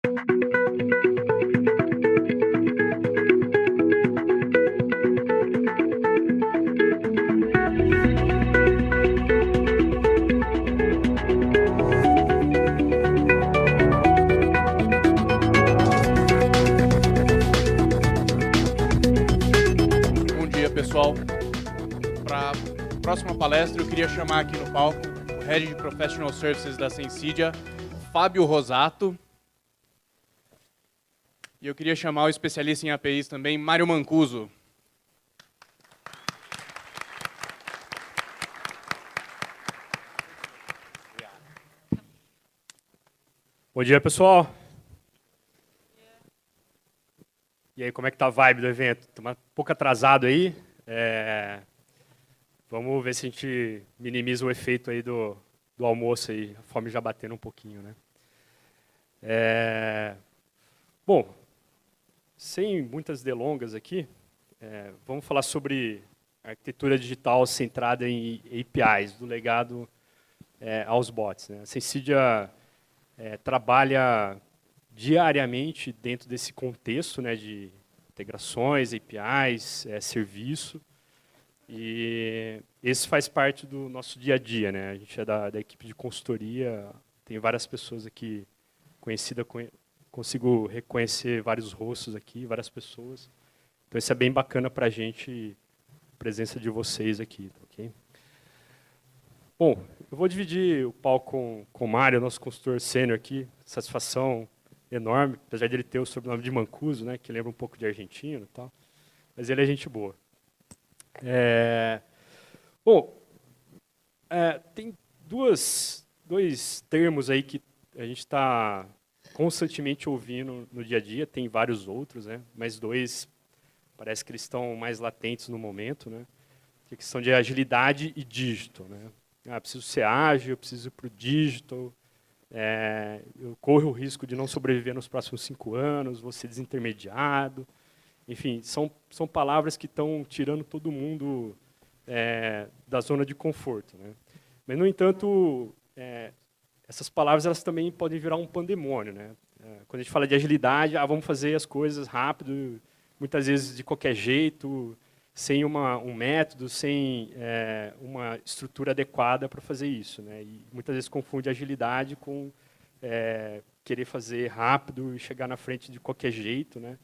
Bom dia, pessoal. Para a próxima palestra, eu queria chamar aqui no palco o Head de Professional Services da Sensidia, Fábio Rosato. E eu queria chamar o especialista em APIs também, Mário Mancuso. Bom dia, pessoal. E aí, como é que tá a vibe do evento? Estamos um pouco atrasado aí. Vamos ver se a gente minimiza o efeito aí do almoço aí, a fome já batendo um pouquinho, né? Bom, sem muitas delongas aqui, vamos falar sobre arquitetura digital centrada em APIs, do legado aos bots, né? A Sensidia trabalha diariamente dentro desse contexto, né, de integrações, APIs, serviço, e esse faz parte do nosso dia a dia, né? A gente é da equipe de consultoria, tem várias pessoas aqui conhecidas, consigo reconhecer vários rostos aqui, várias pessoas, então isso é bem bacana para a gente, a presença de vocês aqui, ok? Bom, eu vou dividir o palco com o Mário, nosso consultor sênior aqui, satisfação enorme, apesar de ele ter o sobrenome de Mancuso, né, que lembra um pouco de argentino e tal, mas ele é gente boa. Tem dois termos aí que a gente está constantemente ouvindo no dia a dia, tem vários outros, né, mas dois parece que eles estão mais latentes no momento, né, que é a questão de agilidade e digital, né. Preciso ser ágil, eu preciso ir para o digital, eu corro o risco de não sobreviver nos próximos 5 anos, vou ser desintermediado. Enfim, são palavras que estão tirando todo mundo da zona de conforto, né? Mas, no entanto, essas palavras elas também podem virar um pandemônio, né? Quando a gente fala de agilidade, vamos fazer as coisas rápido, muitas vezes de qualquer jeito, sem um método, sem uma estrutura adequada para fazer isso, né? E muitas vezes confunde agilidade com querer fazer rápido e chegar na frente de qualquer jeito, né?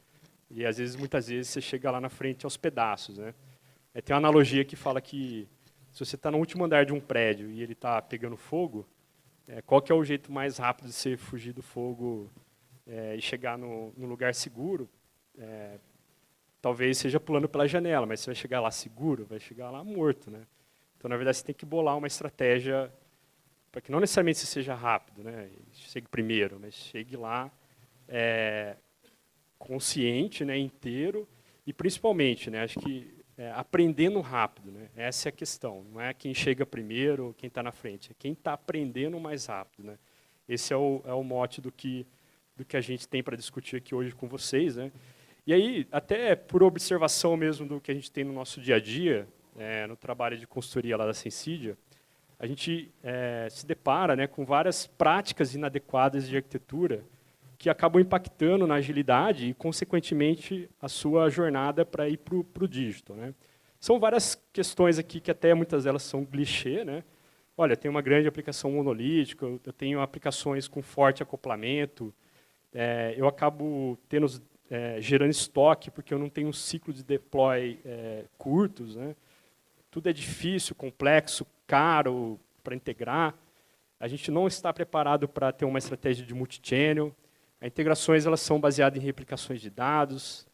E às vezes, muitas vezes, você chega lá na frente aos pedaços, né? Tem uma analogia que fala que se você está no último andar de um prédio e ele está pegando fogo, qual que é o jeito mais rápido de você fugir do fogo e chegar no lugar seguro? Talvez seja pulando pela janela, mas você vai chegar lá seguro, vai chegar lá morto, né? Então, na verdade, você tem que bolar uma estratégia para que não necessariamente você seja rápido, né? Chegue primeiro, mas chegue lá consciente, né, inteiro, e principalmente, né, acho que aprendendo rápido, né? Essa é a questão. Não é quem chega primeiro, quem está na frente, é quem está aprendendo mais rápido, né? Esse é o mote do que a gente tem para discutir aqui hoje com vocês, né? E aí, até por observação mesmo do que a gente tem no nosso dia a dia, no trabalho de consultoria lá da Sensidia, a gente se depara, né, com várias práticas inadequadas de arquitetura que acabam impactando na agilidade e, consequentemente, a sua jornada para ir para o digital, né? São várias questões aqui que até muitas delas são clichê, né? Olha, tem uma grande aplicação monolítica, eu tenho aplicações com forte acoplamento, eu acabo gerando estoque porque eu não tenho um ciclo de deploy curtos, né? Tudo é difícil, complexo, caro para integrar. A gente não está preparado para ter uma estratégia de multi-channel. As integrações elas são baseadas em replicações de dados,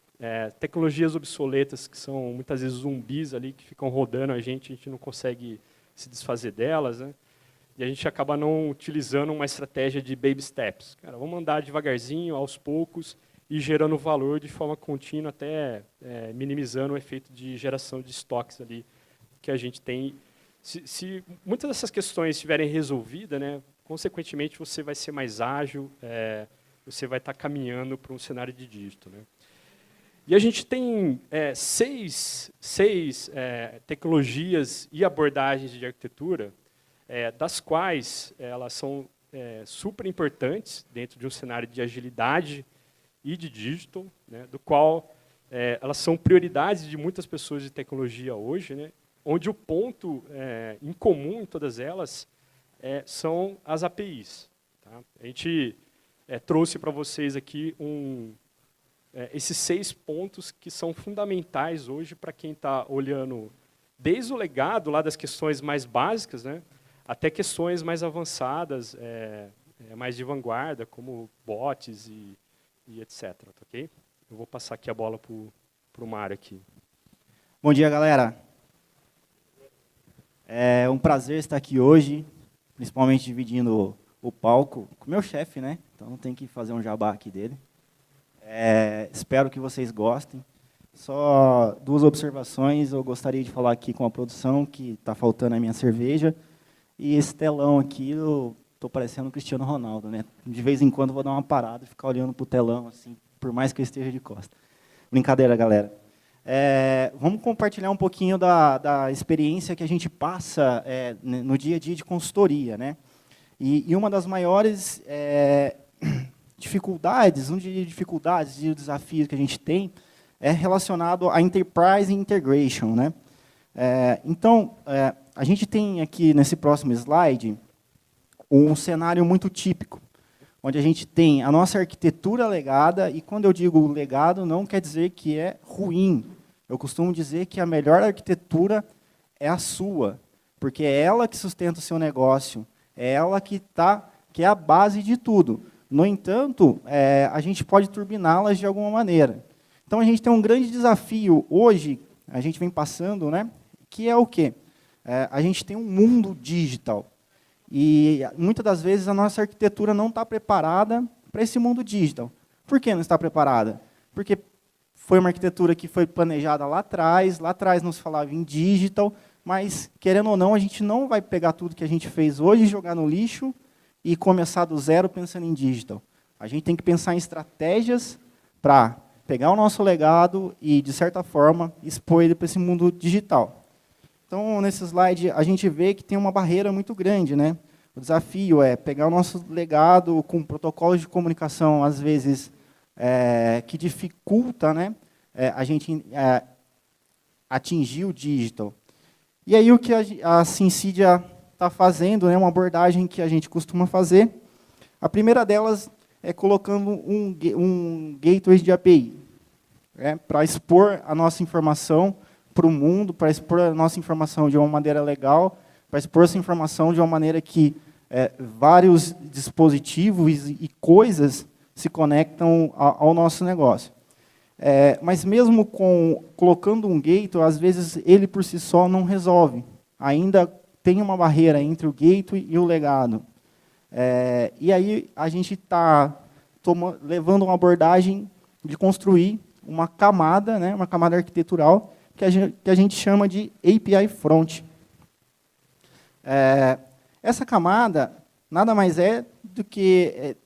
tecnologias obsoletas que são muitas vezes zumbis ali que ficam rodando a gente não consegue se desfazer delas, né? E a gente acaba não utilizando uma estratégia de baby steps. Cara, vamos andar devagarzinho, aos poucos, e gerando valor de forma contínua, até minimizando o efeito de geração de estoques ali que a gente tem. Se muitas dessas questões estiverem resolvidas, né, consequentemente você vai ser mais ágil, você vai estar caminhando para um cenário de dígito, né? E a gente tem seis tecnologias e abordagens de arquitetura, das quais elas são super importantes dentro de um cenário de agilidade e de digital, né, do qual elas são prioridades de muitas pessoas de tecnologia hoje, né, onde o ponto em comum em todas elas são as APIs. Tá? A gente trouxe para vocês aqui esses 6 pontos que são fundamentais hoje para quem está olhando desde o legado lá das questões mais básicas, né, até questões mais avançadas, mais de vanguarda, como bots e etc. Tá, okay? Eu vou passar aqui a bola para o Mário aqui. Bom dia, galera. É um prazer estar aqui hoje, principalmente dividindo o palco com o meu chefe, né? Então tem que fazer um jabá aqui dele. Espero que vocês gostem. Só 2 observações. Eu gostaria de falar aqui com a produção que está faltando a minha cerveja. E esse telão aqui, eu estou parecendo o Cristiano Ronaldo, né? De vez em quando eu vou dar uma parada e ficar olhando para o telão, assim, por mais que eu esteja de costa. Brincadeira, galera. Vamos compartilhar um pouquinho da experiência que a gente passa no dia a dia de consultoria, né? E uma das maiores dificuldades, e desafios que a gente tem é relacionado à Enterprise Integration, né? Então, a gente tem aqui, nesse próximo slide, um cenário muito típico, onde a gente tem a nossa arquitetura legada, e quando eu digo legado, não quer dizer que é ruim. Eu costumo dizer que a melhor arquitetura é a sua, porque é ela que sustenta o seu negócio, é ela que é a base de tudo. No entanto, a gente pode turbiná-las de alguma maneira. Então, a gente tem um grande desafio hoje, a gente vem passando, né, que é o quê? A gente tem um mundo digital. E, muitas das vezes, a nossa arquitetura não está preparada para esse mundo digital. Por que não está preparada? Porque foi uma arquitetura que foi planejada lá atrás não se falava em digital, mas, querendo ou não, a gente não vai pegar tudo que a gente fez hoje e jogar no lixo e começar do zero pensando em digital. A gente tem que pensar em estratégias para pegar o nosso legado e, de certa forma, expor ele para esse mundo digital. Então, nesse slide, a gente vê que tem uma barreira muito grande, né? O desafio é pegar o nosso legado com protocolos de comunicação, às vezes, que dificulta, né, a gente atingir o digital. E aí, o que a Synsidia está fazendo, né, uma abordagem que a gente costuma fazer, a primeira delas é colocando um gateway de API, para expor a nossa informação para o mundo, para expor a nossa informação de uma maneira legal, para expor essa informação de uma maneira que vários dispositivos e coisas se conectam ao nosso negócio. Mas mesmo colocando um gateway, às vezes ele por si só não resolve. Ainda tem uma barreira entre o gateway e o legado. E aí a gente está levando uma abordagem de construir uma camada, né, uma camada arquitetural, que a gente chama de API Front. Essa camada nada mais é do que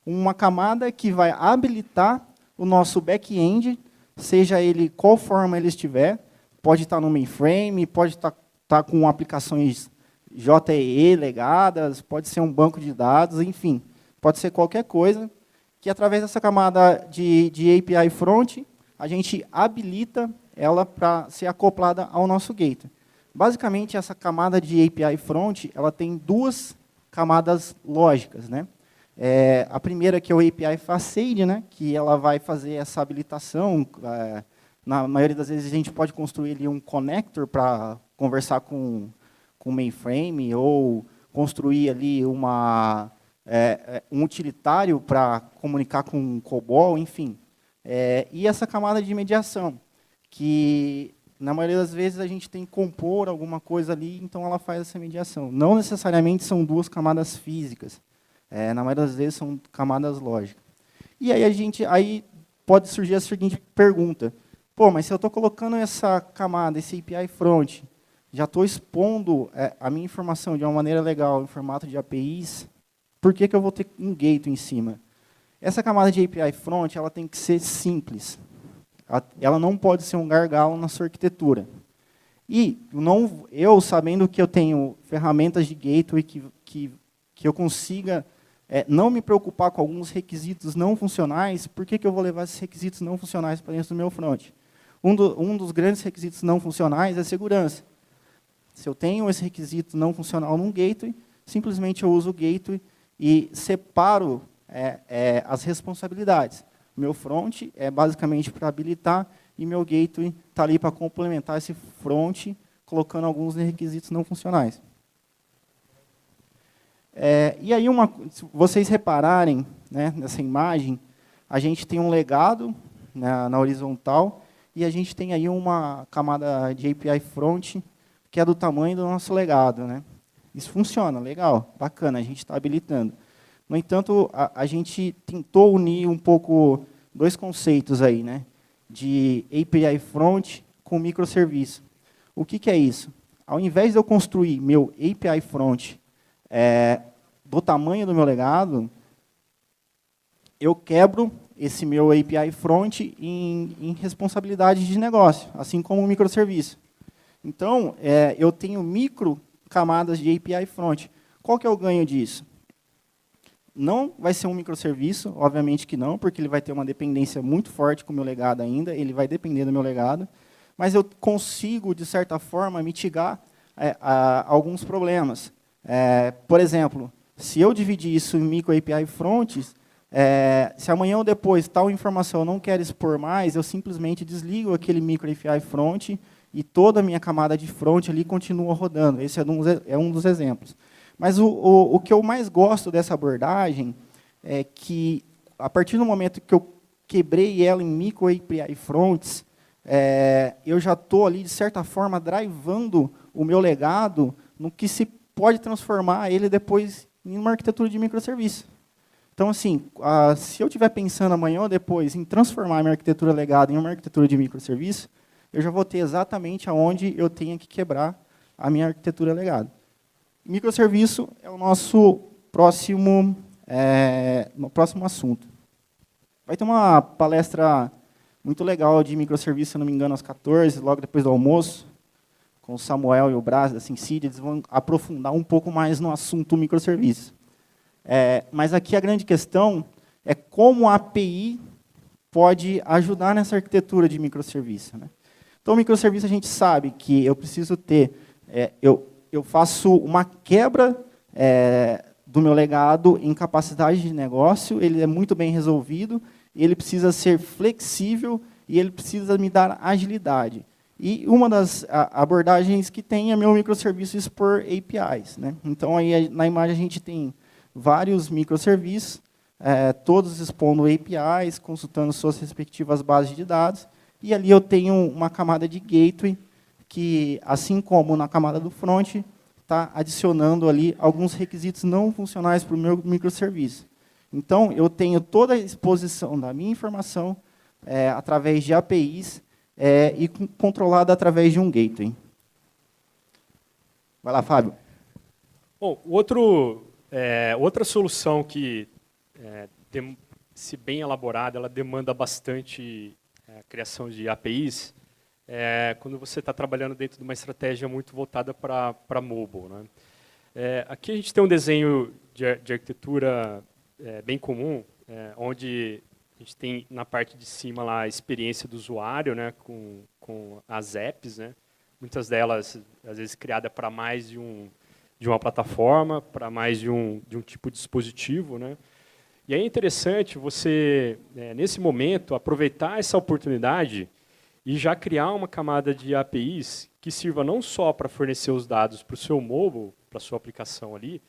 uma camada que vai habilitar o nosso back-end, seja ele qual forma ele estiver, pode estar no mainframe, pode estar com aplicações JEE legadas, pode ser um banco de dados, enfim, pode ser qualquer coisa, que através dessa camada de API Front, a gente habilita ela para ser acoplada ao nosso gateway. Basicamente, essa camada de API Front, ela tem 2 camadas lógicas, né? A primeira que é o API Facade, né, que ela vai fazer essa habilitação. Na maioria das vezes a gente pode construir ali um connector para conversar com o mainframe ou construir ali um utilitário para comunicar com o COBOL, enfim. E essa camada de mediação, que na maioria das vezes a gente tem que compor alguma coisa ali, então ela faz essa mediação. Não necessariamente são 2 camadas físicas. Na maioria das vezes são camadas lógicas. E aí pode surgir a seguinte pergunta: pô, mas se eu estou colocando essa camada, esse API Front, já estou expondo a minha informação de uma maneira legal, em formato de APIs, por que eu vou ter um gateway em cima? Essa camada de API Front ela tem que ser simples. Ela não pode ser um gargalo na sua arquitetura. E eu sabendo que eu tenho ferramentas de gateway que eu consiga não me preocupar com alguns requisitos não funcionais, por que eu vou levar esses requisitos não funcionais para dentro do meu front? Um dos grandes requisitos não funcionais é segurança. Se eu tenho esse requisito não funcional num gateway, simplesmente eu uso o gateway e separo as responsabilidades. Meu front é basicamente para habilitar e meu gateway está ali para complementar esse front, colocando alguns requisitos não funcionais. E aí, se vocês repararem, né, nessa imagem, a gente tem um legado, né, na horizontal e a gente tem aí uma camada de API front que é do tamanho do nosso legado, né? Isso funciona, legal, bacana, a gente está habilitando. No entanto, a gente tentou unir um pouco dois conceitos aí, né? De API front com microserviço. O que é isso? Ao invés de eu construir meu API front do tamanho do meu legado, eu quebro esse meu API front em responsabilidade de negócio, assim como um microserviço. Então, eu tenho micro camadas de API front. Qual que é o ganho disso? Não vai ser um microserviço, obviamente que não, porque ele vai ter uma dependência muito forte com o meu legado ainda, ele vai depender do meu legado, mas eu consigo, de certa forma, mitigar alguns problemas. Por exemplo, se eu dividir isso em micro API fronts, se amanhã ou depois tal informação eu não quero expor mais, eu simplesmente desligo aquele micro API front e toda a minha camada de front ali continua rodando. Esse é um dos exemplos. Mas o que eu mais gosto dessa abordagem é que, a partir do momento que eu quebrei ela em micro API fronts, eu já estou ali, de certa forma, drivando o meu legado no que se pode transformar ele depois em uma arquitetura de microserviço. Então, assim, se eu estiver pensando amanhã ou depois em transformar a minha arquitetura legado em uma arquitetura de microserviço, eu já vou ter exatamente aonde eu tenho que quebrar a minha arquitetura legado. Microserviço é o nosso próximo assunto. Vai ter uma palestra muito legal de microserviço, se não me engano, às 14, logo depois do almoço, com o Samuel e o Brás, da SimCity, eles vão aprofundar um pouco mais no assunto microserviço. Mas aqui a grande questão é como a API pode ajudar nessa arquitetura de microserviço, né? Então, microserviço a gente sabe que eu preciso ter, eu faço uma quebra do meu legado em capacidade de negócio, ele é muito bem resolvido, ele precisa ser flexível e ele precisa me dar agilidade. E uma das abordagens que tem é meu microserviço expor APIs, né? Então, aí na imagem a gente tem vários microserviços, todos expondo APIs, consultando suas respectivas bases de dados, e ali eu tenho uma camada de gateway, que, assim como na camada do front, está adicionando ali alguns requisitos não funcionais para o meu microserviço. Então, eu tenho toda a exposição da minha informação através de APIs e controlada através de um gateway. Vai lá, Fábio. Bom, outra solução que, se bem elaborada, ela demanda bastante criação de APIs, quando você está trabalhando dentro de uma estratégia muito voltada para mobile, né? Aqui a gente tem um desenho de arquitetura bem comum, onde a gente tem na parte de cima lá a experiência do usuário, né, com as apps, né? Muitas delas, às vezes, criadas para mais de uma plataforma, para mais de um tipo de dispositivo, né? E aí é interessante você, nesse momento, aproveitar essa oportunidade e já criar uma camada de APIs que sirva não só para fornecer os dados para o seu mobile, para a sua aplicação ali,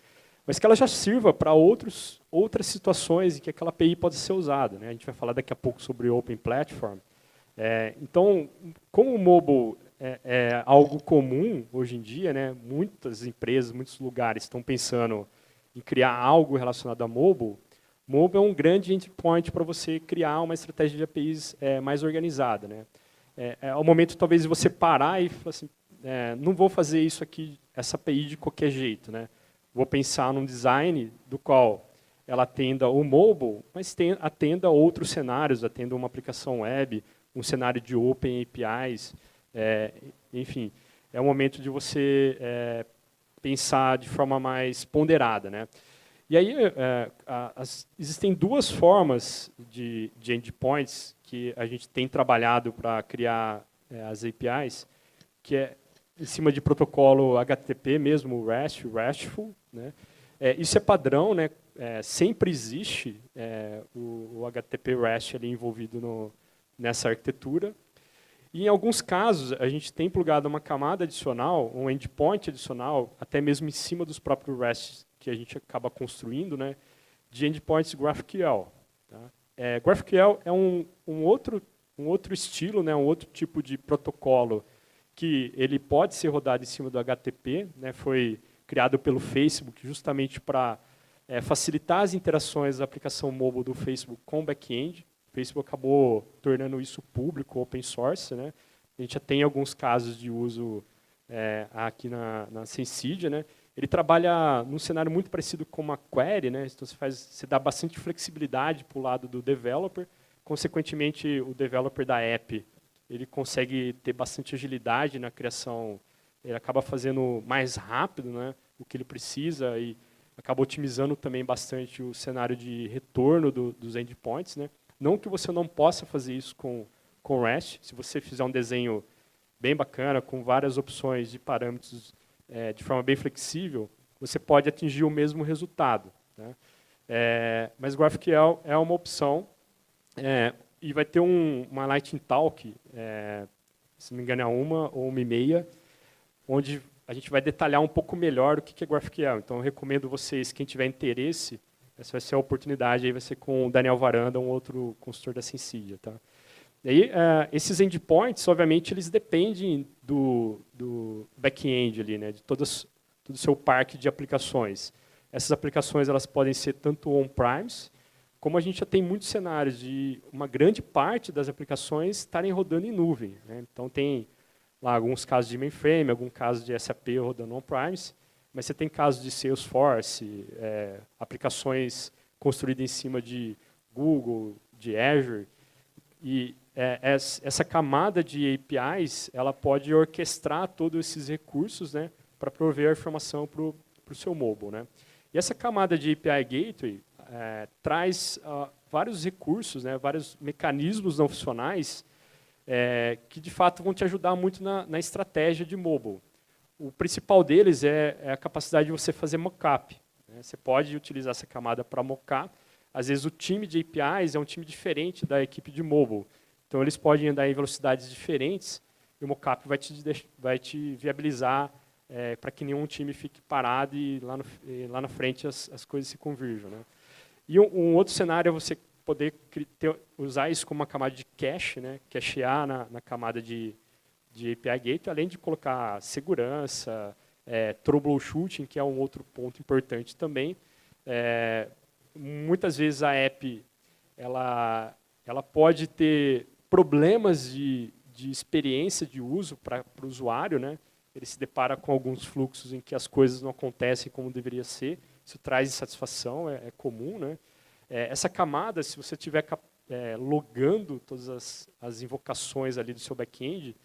mas que ela já sirva para outras situações em que aquela API pode ser usada, né? A gente vai falar daqui a pouco sobre Open Platform. Então, como o mobile é algo comum hoje em dia, né? Muitas empresas, muitos lugares estão pensando em criar algo relacionado a mobile. Mobile é um grande entry point para você criar uma estratégia de APIs mais organizada, né? É o momento, talvez, de você parar e falar assim, não vou fazer isso aqui, essa API de qualquer jeito, né? Vou pensar num design do qual ela atenda o mobile, mas atenda outros cenários, atenda uma aplicação web, um cenário de Open APIs, enfim, é o momento de você pensar de forma mais ponderada, né? E aí, existem duas formas de endpoints que a gente tem trabalhado para criar as APIs, que é em cima de protocolo HTTP mesmo, o REST, o RESTful, né? Isso é padrão, né? Sempre existe o HTTP REST ali envolvido nessa arquitetura. E em alguns casos, a gente tem plugado uma camada adicional, um endpoint adicional, até mesmo em cima dos próprios REST que a gente acaba construindo, né, de endpoints GraphQL. Tá? GraphQL é um outro estilo, né, um outro tipo de protocolo que ele pode ser rodado em cima do HTTP, né, foi criado pelo Facebook justamente para facilitar as interações da aplicação mobile do Facebook com o back-end. O Facebook acabou tornando isso público, open source, né? A gente já tem alguns casos de uso aqui na Sensidia, né? Ele trabalha num cenário muito parecido com uma query, né? Então você dá bastante flexibilidade para o lado do developer. Consequentemente, o developer da app ele consegue ter bastante agilidade na criação. Ele acaba fazendo mais rápido, né, o que ele precisa e acaba otimizando também bastante o cenário de retorno dos endpoints, né? Não que você não possa fazer isso com REST. Se você fizer um desenho bem bacana, com várias opções de parâmetros de forma bem flexível, você pode atingir o mesmo resultado, né? Mas GraphQL é uma opção e vai ter uma Lightning Talk, se não me engano é 1h30, onde a gente vai detalhar um pouco melhor o que é GraphQL. Então, eu recomendo vocês, quem tiver interesse, essa vai ser a oportunidade, aí vai ser com o Daniel Varanda, um outro consultor da Sensidia. Tá? E aí, esses endpoints, obviamente, eles dependem do back-end, ali, né, de todo o seu parque de aplicações. Essas aplicações elas podem ser tanto on-premise, como a gente já tem muitos cenários de uma grande parte das aplicações estarem rodando em nuvem, né? Então, tem lá alguns casos de mainframe, algum caso de SAP rodando on-premise, mas você tem casos de Salesforce, aplicações construídas em cima de Google, de Azure, e essa camada de APIs ela pode orquestrar todos esses recursos, né, para prover a informação para o seu mobile, né? E essa camada de API Gateway traz vários recursos, né, vários mecanismos não funcionais que, de fato, vão te ajudar muito na estratégia de mobile. O principal deles é a capacidade de você fazer mockup, né? Você pode utilizar essa camada para mock-up. Às vezes, o time de APIs é um time diferente da equipe de mobile. Então, eles podem andar em velocidades diferentes e o mockup vai te viabilizar para que nenhum time fique parado e lá na frente as coisas se convirjam, né? E um outro cenário é você poder usar isso como uma camada de cache, né? Cachear na camada de API Gateway, além de colocar segurança, troubleshooting, que é um outro ponto importante também. Muitas vezes a app ela pode ter problemas de experiência de uso para o usuário, né? Ele se depara com alguns fluxos em que as coisas não acontecem como deveria ser. Isso traz insatisfação, é comum, né? Essa camada, se você estiver logando todas as invocações ali do seu back-end,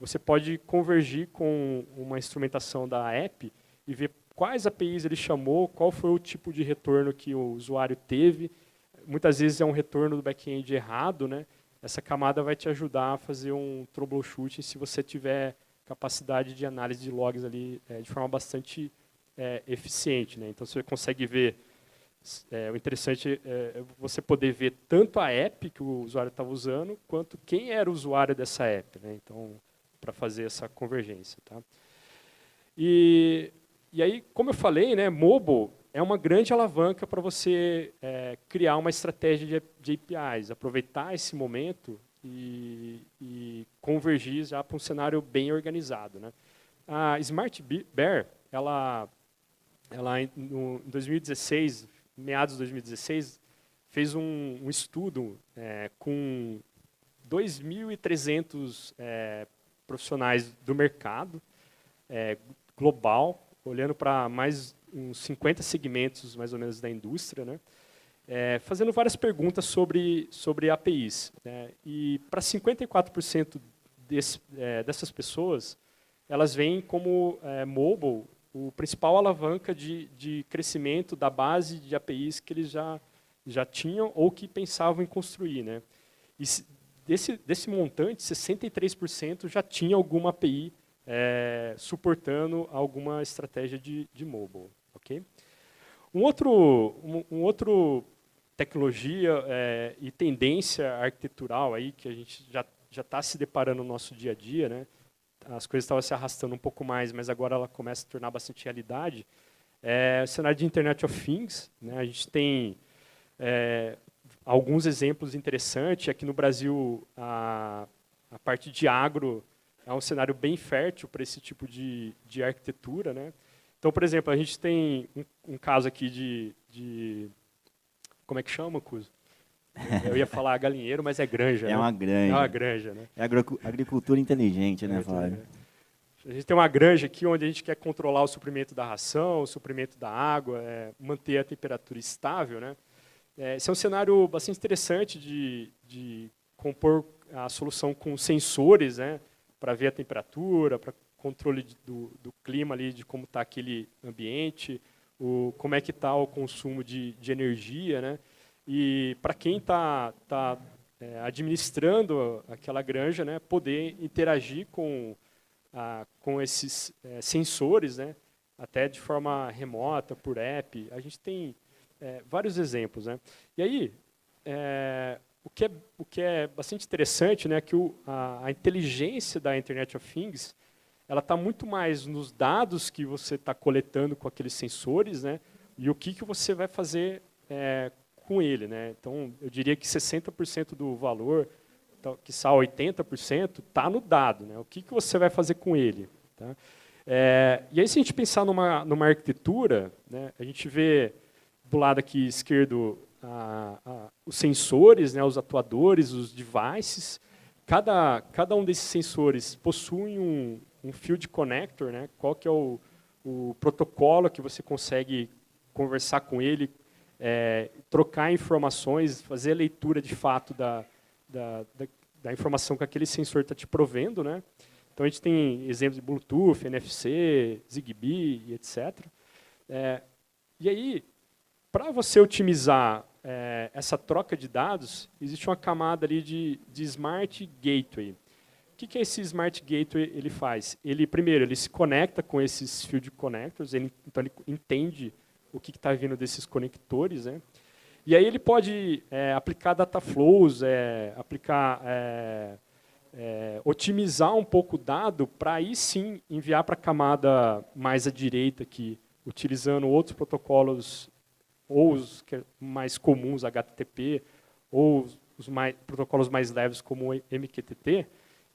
você pode convergir com uma instrumentação da app e ver quais APIs ele chamou, qual foi o tipo de retorno que o usuário teve. Muitas vezes é um retorno do back-end errado, né? Essa camada vai te ajudar a fazer um troubleshooting se você tiver capacidade de análise de logs ali de forma bastante eficiente, né? Então, você consegue ver, o interessante é você poder ver tanto a app que o usuário estava usando, quanto quem era o usuário dessa app, né? Então, para fazer essa convergência. Tá? E aí, como eu falei, né, mobile é uma grande alavanca para você criar uma estratégia de APIs, aproveitar esse momento e convergir já para um cenário bem organizado, né? A Smart Bear, ela em 2016, meados de 2016, fez um estudo com 2.300 profissionais do mercado global, olhando para mais uns 50 segmentos, mais ou menos, da indústria, né? Fazendo várias perguntas sobre APIs. Né? E para 54% dessas pessoas, elas veem como mobile o principal alavanca de crescimento da base de APIs que eles já tinham ou que pensavam em construir, né? E desse montante, 63% já tinha alguma API suportando alguma estratégia de mobile. Okay? Um outro tecnologia e tendência arquitetural aí que a gente já está se deparando no nosso dia a dia, né? As coisas estavam se arrastando um pouco mais, mas agora ela começa a tornar bastante realidade, é o cenário de Internet of Things, né? A gente tem alguns exemplos interessantes. Aqui no Brasil, a parte de agro é um cenário bem fértil para esse tipo de arquitetura, né? Então, por exemplo, a gente tem um caso aqui de como é que chama, Cuso? Eu ia falar galinheiro, mas é granja. É né? uma granja. É uma granja, né? É agricultura inteligente, né, Flávio? A gente tem uma granja aqui onde a gente quer controlar o suprimento da ração, o suprimento da água, manter a temperatura estável, né? Esse é um cenário bastante interessante de compor a solução com sensores, né, para ver a temperatura, para controle do clima ali, de como está aquele ambiente, como é que está o consumo de energia, né? E para quem está administrando aquela granja, né, poder interagir com esses sensores, né, até de forma remota, por app. A gente tem vários exemplos, né? E aí, o que é bastante interessante, né, que a inteligência da Internet of Things, ela está muito mais nos dados que você está coletando com aqueles sensores, né, e o que você vai fazer com ele, né? Então, eu diria que 60% do valor, quiçá 80%, está no dado, né? O que você vai fazer com ele, tá? E aí, se a gente pensar numa arquitetura, né, a gente vê do lado aqui esquerdo os sensores, né, os atuadores, os devices. Cada um desses sensores possui um field connector, né? Qual que é o protocolo que você consegue conversar com ele, trocar informações, fazer a leitura de fato da informação que aquele sensor está te provendo, né? Então, a gente tem exemplos de Bluetooth, NFC, Zigbee, e etc. E aí, para você otimizar essa troca de dados, existe uma camada ali de Smart Gateway. O que é esse Smart Gateway? Ele faz? Primeiro, ele se conecta com esses Field Connectors, então ele entende o que está vindo desses conectores, né? E aí ele pode aplicar data flows, otimizar um pouco o dado para aí sim enviar para a camada mais à direita aqui, utilizando outros protocolos, ou os mais comuns, HTTP, ou os protocolos mais leves como o MQTT,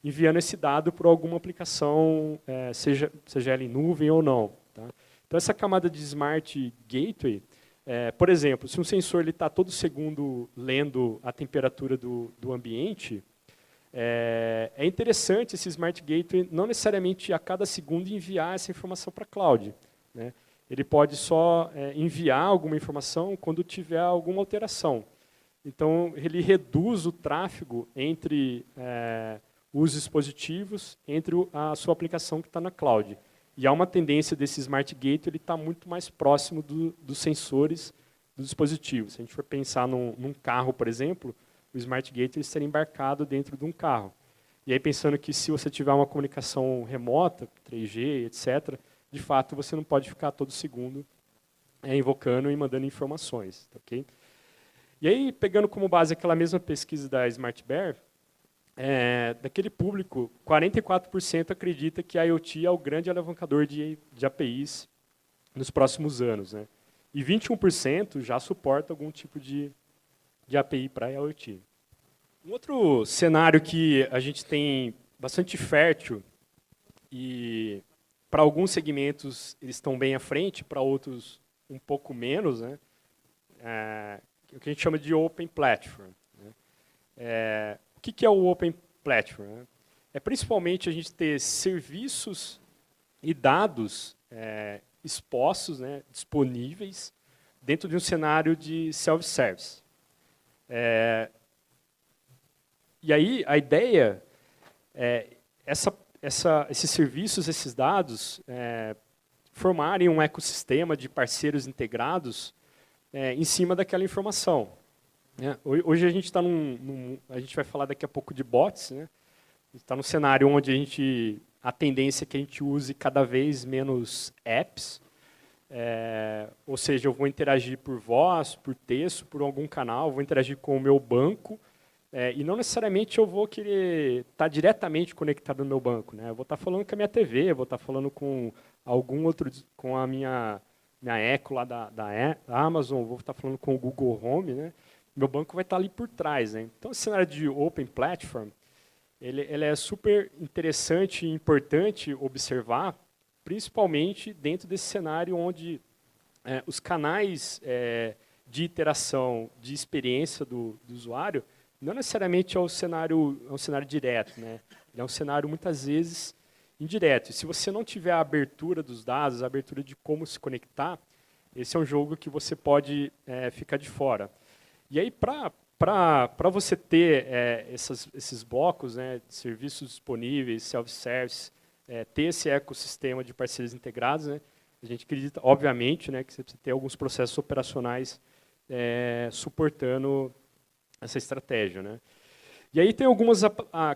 enviando esse dado para alguma aplicação, seja ela em nuvem ou não. Tá? Então, essa camada de Smart Gateway, por exemplo, se um sensor está todo segundo lendo a temperatura do ambiente, é interessante esse Smart Gateway não necessariamente a cada segundo enviar essa informação para a cloud, né? Ele pode só enviar alguma informação quando tiver alguma alteração. Então, ele reduz o tráfego entre os dispositivos, entre a sua aplicação que está na cloud. E há uma tendência desse Smart Gateway, ele está muito mais próximo dos sensores dos dispositivos. Se a gente for pensar num carro, por exemplo, o Smart Gateway estaria embarcado dentro de um carro. E aí, pensando que se você tiver uma comunicação remota, 3G, etc., de fato, você não pode ficar todo segundo invocando e mandando informações. Okay? E aí, pegando como base aquela mesma pesquisa da Smart Bear, daquele público, 44% acredita que a IoT é o grande alavancador de APIs nos próximos anos, né? E 21% já suporta algum tipo de API para IoT. Um outro cenário que a gente tem bastante fértil e para alguns segmentos eles estão bem à frente, para outros um pouco menos, né? O que a gente chama de Open Platform. Né? O que é o Open Platform? Né? É principalmente a gente ter serviços e dados expostos, né, disponíveis, dentro de um cenário de self-service. E aí a ideia é esses serviços, esses dados, formarem um ecossistema de parceiros integrados em cima daquela informação. Né? Hoje a gente está a gente vai falar daqui a pouco de bots, né? Está num cenário onde a tendência é que a gente use cada vez menos apps, ou seja, eu vou interagir por voz, por texto, por algum canal, vou interagir com o meu banco, e não necessariamente eu vou querer estar diretamente conectado no meu banco. Né? Eu vou estar falando com a minha TV, vou estar falando com algum outro, com a minha Echo lá da Amazon, vou estar falando com o Google Home, né? Meu banco vai estar ali por trás. Né? Então, esse cenário de Open Platform, ele é super interessante e importante observar, principalmente dentro desse cenário onde os canais de interação, de experiência do usuário, não necessariamente é um cenário direto. Né? Ele é um cenário, muitas vezes, indireto. E se você não tiver a abertura dos dados, a abertura de como se conectar, esse é um jogo que você pode ficar de fora. E aí, para você ter esses blocos, né, de serviços disponíveis, self-service, ter esse ecossistema de parceiros integrados, né, a gente acredita, obviamente, né, que você precisa ter alguns processos operacionais suportando essa estratégia. Né. E aí tem algumas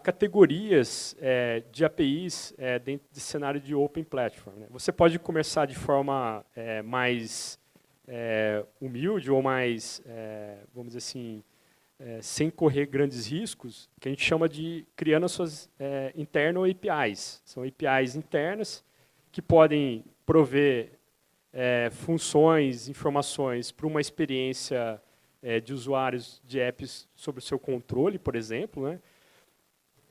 categorias de APIs dentro desse cenário de Open Platform. Né. Você pode começar de forma mais humilde ou mais, vamos dizer assim, sem correr grandes riscos, que a gente chama de criando as suas internal APIs. São APIs internas que podem prover funções, informações para uma experiência de usuários de apps sob o seu controle, por exemplo. Né?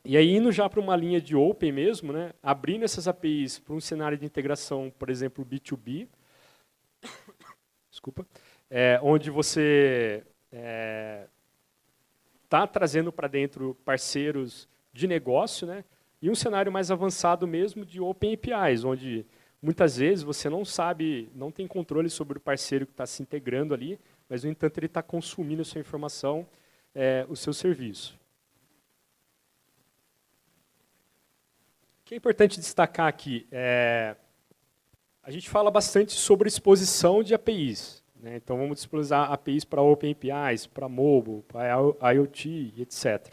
E aí, indo já para uma linha de Open mesmo, né? Abrindo essas APIs para um cenário de integração, por exemplo, B2B, desculpa, onde você está trazendo para dentro parceiros de negócio, né? E um cenário mais avançado mesmo de Open APIs, onde muitas vezes você não sabe, não tem controle sobre o parceiro que está se integrando ali, mas, no entanto, ele está consumindo a sua informação, o seu serviço. O que é importante destacar aqui a gente fala bastante sobre exposição de APIs. Né? Então, vamos disponibilizar APIs para Open APIs, para mobile, para IoT, etc.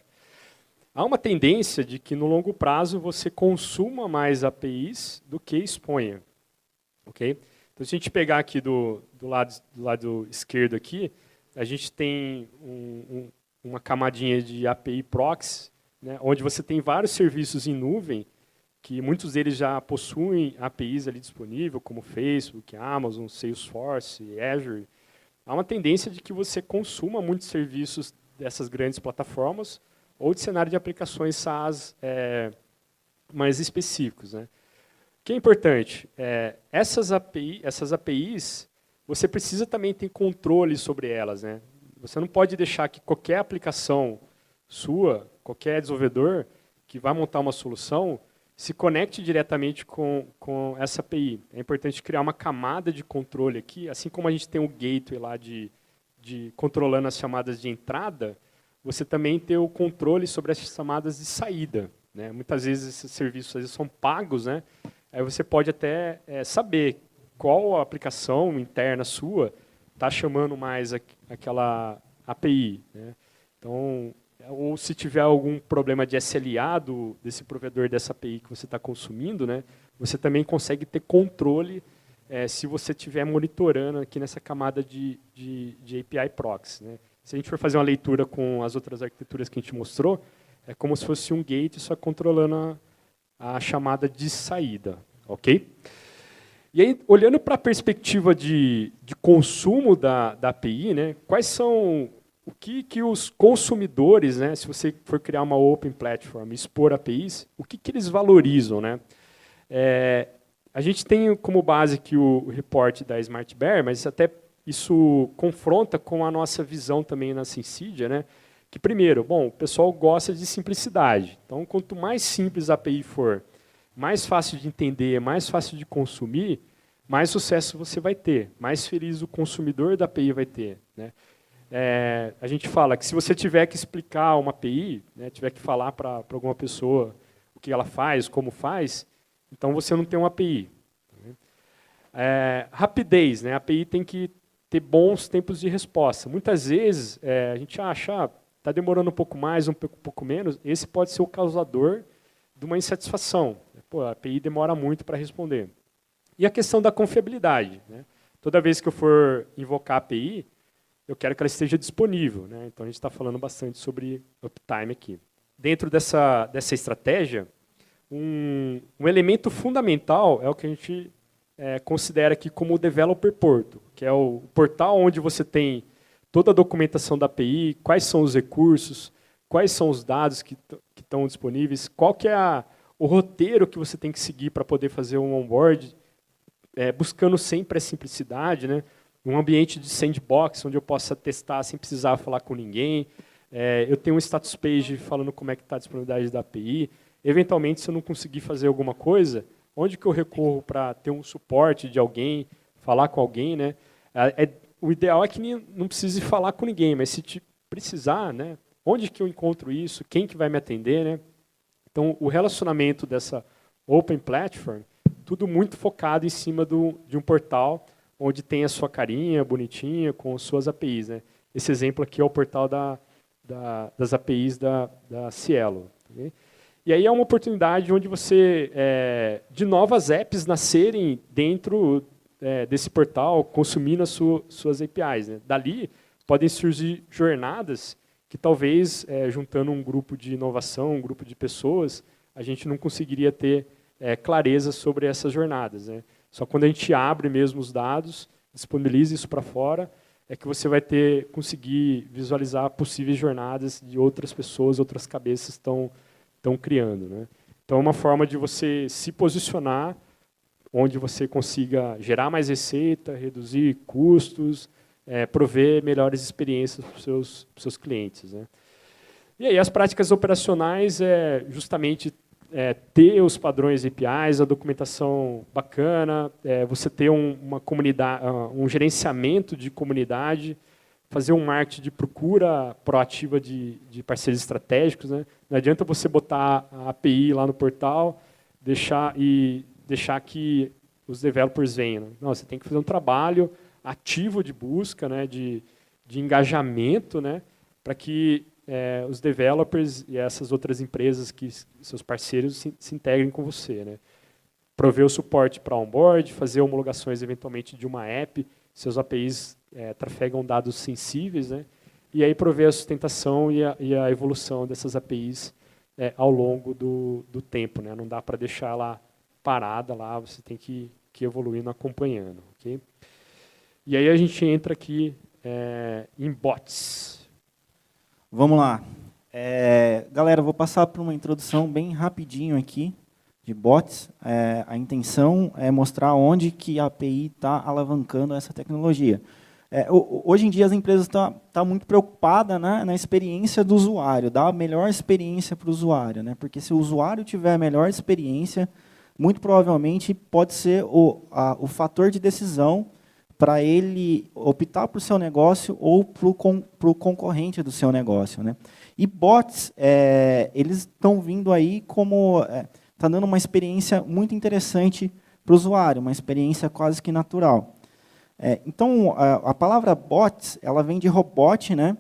Há uma tendência de que, no longo prazo, você consuma mais APIs do que exponha. Okay? Então, se a gente pegar aqui do lado esquerdo, aqui, a gente tem uma camadinha de API proxy, né, onde você tem vários serviços em nuvem, que muitos deles já possuem APIs ali disponível, como Facebook, Amazon, Salesforce, Azure. Há uma tendência de que você consuma muitos serviços dessas grandes plataformas ou de cenário de aplicações SaaS mais específicos. Né? O que é importante? Essas APIs, você precisa também ter controle sobre elas. Né? Você não pode deixar que qualquer aplicação sua, qualquer desenvolvedor que vai montar uma solução, se conecte diretamente com essa API. É importante criar uma camada de controle aqui, assim como a gente tem o gateway lá de controlando as chamadas de entrada, você também tem o controle sobre as chamadas de saída. Né? Muitas vezes esses serviços às vezes são pagos, né? Aí você pode até saber qual a aplicação interna sua está chamando mais aquela API. Né? Então, ou se tiver algum problema de SLA desse provedor dessa API que você está consumindo, né, você também consegue ter controle se você estiver monitorando aqui nessa camada de API proxy. Né. Se a gente for fazer uma leitura com as outras arquiteturas que a gente mostrou, é como se fosse um gate só controlando a chamada de saída. Okay? E aí, olhando para a perspectiva de consumo da API, né, quais são... O que os consumidores, né, se você for criar uma Open Platform, expor APIs, o que eles valorizam? Né? A gente tem como base aqui o reporte da Smart Bear, mas até isso confronta com a nossa visão também na Sensidia, né? Que, primeiro, bom, o pessoal gosta de simplicidade. Então, quanto mais simples a API for, mais fácil de entender, mais fácil de consumir, mais sucesso você vai ter, mais feliz o consumidor da API vai ter. Né? A gente fala que se você tiver que explicar uma API, né, tiver que falar para alguma pessoa o que ela faz, como faz, então você não tem uma API. Rapidez, né? A API tem que ter bons tempos de resposta. Muitas vezes a gente acha, está demorando um pouco mais, um pouco menos, esse pode ser o causador de uma insatisfação. Pô, a API demora muito para responder. E a questão da confiabilidade, né? Toda vez que eu for invocar a API, eu quero que ela esteja disponível, né? Então a gente está falando bastante sobre uptime aqui. Dentro dessa estratégia, um elemento fundamental é o que a gente considera aqui como o Developer Portal, que é o portal onde você tem toda a documentação da API, quais são os recursos, quais são os dados que estão disponíveis, qual que é o roteiro que você tem que seguir para poder fazer um onboard, buscando sempre a simplicidade, né? Um ambiente de sandbox, onde eu possa testar sem precisar falar com ninguém. Eu tenho um status page falando como é que está a disponibilidade da API. Eventualmente, se eu não conseguir fazer alguma coisa, onde que eu recorro para ter um suporte de alguém, falar com alguém, né? O ideal é que não precise falar com ninguém, mas se precisar, né? Onde que eu encontro isso? Quem que vai me atender, né? Então, o relacionamento dessa Open Platform, tudo muito focado em cima de um portal onde tem a sua carinha bonitinha com suas APIs, né? Esse exemplo aqui é o portal das APIs da Cielo. Okay? E aí é uma oportunidade onde você, de novas apps nascerem dentro desse portal, consumindo as suas APIs. Né? Dali podem surgir jornadas que talvez, juntando um grupo de inovação, um grupo de pessoas, a gente não conseguiria ter clareza sobre essas jornadas. Né? Só quando a gente abre mesmo os dados, disponibiliza isso para fora, é que você vai conseguir visualizar possíveis jornadas de outras pessoas, outras cabeças estão criando. Né? Então, é uma forma de você se posicionar onde você consiga gerar mais receita, reduzir custos, prover melhores experiências para os seus clientes. Né? E aí, as práticas operacionais é justamente ter os padrões APIs, a documentação bacana, você ter uma comunidade, um gerenciamento de comunidade, fazer um marketing de procura proativa de parceiros estratégicos. Né? Não adianta você botar a API lá no portal, deixar que os developers venham. Não, você tem que fazer um trabalho ativo de busca, né, de engajamento, né, para que os developers e essas outras empresas, seus parceiros, se integrem com você. Né. Prover o suporte para onboard, fazer homologações eventualmente de uma app, seus APIs trafegam dados sensíveis, né, e aí prover a sustentação e a evolução dessas APIs ao longo do tempo. Né. Não dá para deixar ela parada lá, você tem que evoluindo, acompanhando. Okay? E aí a gente entra aqui em bots. Vamos lá. Galera, eu vou passar por uma introdução bem rapidinho aqui de bots. A intenção é mostrar onde que a API está alavancando essa tecnologia. Hoje em dia as empresas estão muito preocupadas, né, na experiência do usuário, dar a melhor experiência para o usuário. Né, porque se o usuário tiver a melhor experiência, muito provavelmente pode ser o fator de decisão para ele optar por seu negócio ou para o concorrente do seu negócio. Né? E bots, eles estão vindo aí como... Está dando uma experiência muito interessante para o usuário, uma experiência quase que natural. Então, a palavra bots, ela vem de robot, né?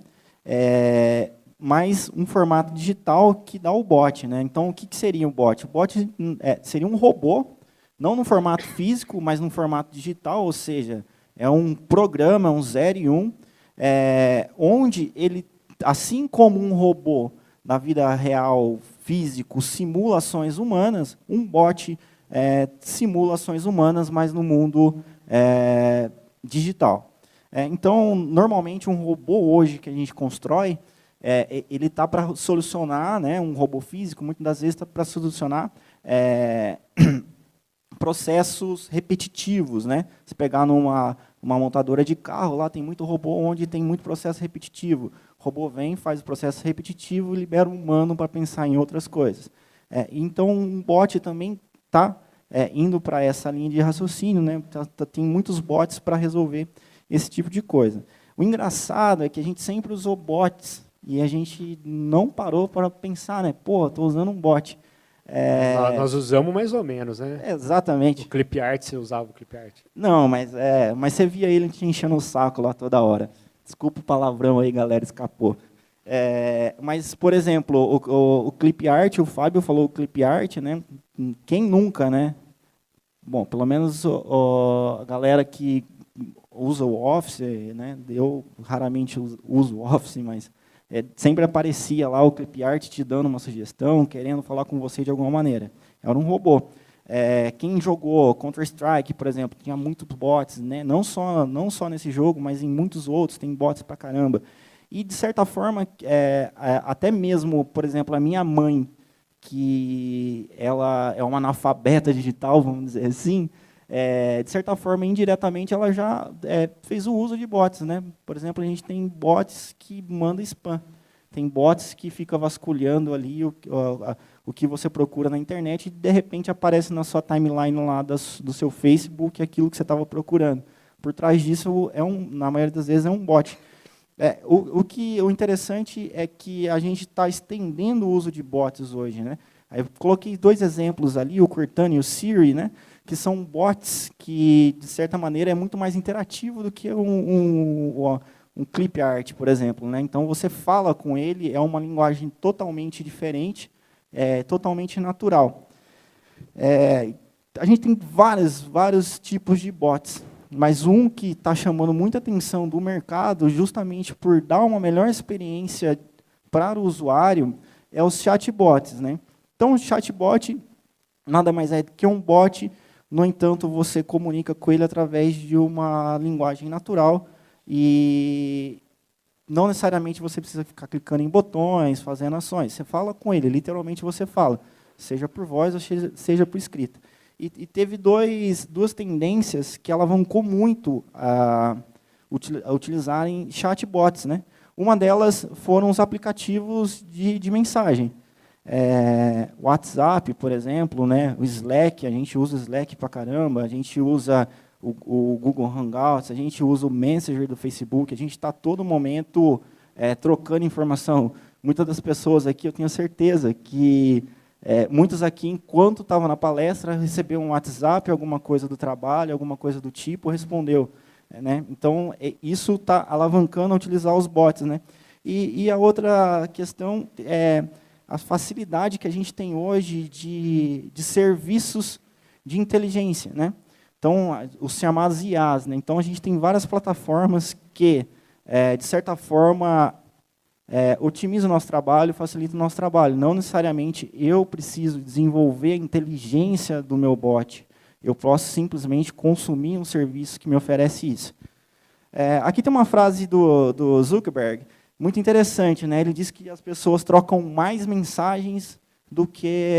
Mais um formato digital que dá o bot. Né? Então, o que seria um bot? O bot seria um robô, não no formato físico, mas no formato digital, ou seja, é um programa, um 0 e 1, onde ele, assim como um robô na vida real, físico, simula ações humanas, um bot simula ações humanas, mas no mundo digital. Então, normalmente, um robô hoje que a gente constrói, ele está para solucionar, né, um robô físico, muitas das vezes está para solucionar processos repetitivos. Né? Se pegar uma montadora de carro, lá tem muito robô onde tem muito processo repetitivo. O robô vem, faz o processo repetitivo e libera o humano para pensar em outras coisas. Então, um bot também está indo para essa linha de raciocínio. Né? Tem muitos bots para resolver esse tipo de coisa. O engraçado é que a gente sempre usou bots e a gente não parou para pensar, né? Pô, estou usando um bot. Nós usamos mais ou menos, né? Exatamente. O clip art, você usava o clip art? Não, mas você via ele te enchendo o saco lá toda hora. Desculpa o palavrão aí, galera, escapou. Mas, por exemplo, o clip art, o Fábio falou o clip art, né? Quem nunca, né? Bom, pelo menos a galera que usa o Office, né? Eu raramente uso o Office, mas sempre aparecia lá o clip art te dando uma sugestão, querendo falar com você de alguma maneira. Era um robô. Quem jogou Counter-Strike, por exemplo, tinha muitos bots, né? Não só nesse jogo, mas em muitos outros, tem bots pra caramba. E, de certa forma, até mesmo, por exemplo, a minha mãe, que ela é uma analfabeta digital, vamos dizer assim, de certa forma, indiretamente, ela já fez o uso de bots, né? Por exemplo, a gente tem bots que mandam spam. Tem bots que ficam vasculhando ali o que você procura na internet e, de repente, aparece na sua timeline lá do seu Facebook aquilo que você estava procurando. Por trás disso, na maioria das vezes, é um bot. O interessante é que a gente está estendendo o uso de bots hoje, né? Aí eu coloquei 2 exemplos ali, o Cortana e o Siri, né? Que são bots que, de certa maneira, é muito mais interativo do que um clip art, por exemplo, né? Então, você fala com ele, é uma linguagem totalmente diferente, totalmente natural. A gente tem vários tipos de bots, mas um que está chamando muita atenção do mercado, justamente por dar uma melhor experiência para o usuário, é os chatbots, né? Então, o chatbot nada mais é do que um bot, no entanto, você comunica com ele através de uma linguagem natural e não necessariamente você precisa ficar clicando em botões, fazendo ações. Você fala com ele, literalmente você fala, seja por voz ou seja por escrita. E teve duas tendências que alavancou muito a utilizarem chatbots, né? Uma delas foram os aplicativos de mensagem. O WhatsApp, por exemplo, né? O Slack, a gente usa o Slack pra caramba, a gente usa o Google Hangouts, a gente usa o Messenger do Facebook, a gente está a todo momento trocando informação. Muitas das pessoas aqui, eu tenho certeza que muitos aqui, enquanto estavam na palestra, receberam um WhatsApp, alguma coisa do trabalho, alguma coisa do tipo, respondeu. Né? Então, isso está alavancando a utilizar os bots. Né? E a outra questão é a facilidade que a gente tem hoje de serviços de inteligência. Né? Então, os chamados IAs. Né? Então, a gente tem várias plataformas que, de certa forma, otimiza o nosso trabalho, facilita o nosso trabalho. Não necessariamente eu preciso desenvolver a inteligência do meu bot. Eu posso simplesmente consumir um serviço que me oferece isso. Aqui tem uma frase do Zuckerberg, muito interessante. Né? Ele diz que as pessoas trocam mais mensagens do que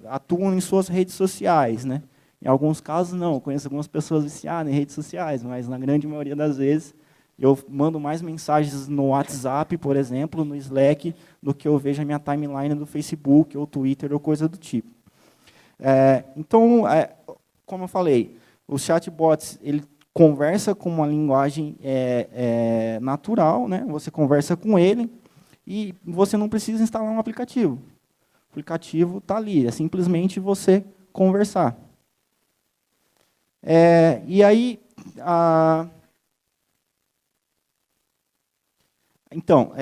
atuam em suas redes sociais. Né? Em alguns casos, não. Eu conheço algumas pessoas viciadas em redes sociais, mas, na grande maioria das vezes, eu mando mais mensagens no WhatsApp, por exemplo, no Slack, do que eu vejo a minha timeline do Facebook, ou Twitter, ou coisa do tipo. Então, como eu falei, os chatbots, ele conversa com uma linguagem natural, né? Você conversa com ele e você não precisa instalar um aplicativo. O aplicativo está ali, é simplesmente você conversar. E aí, então,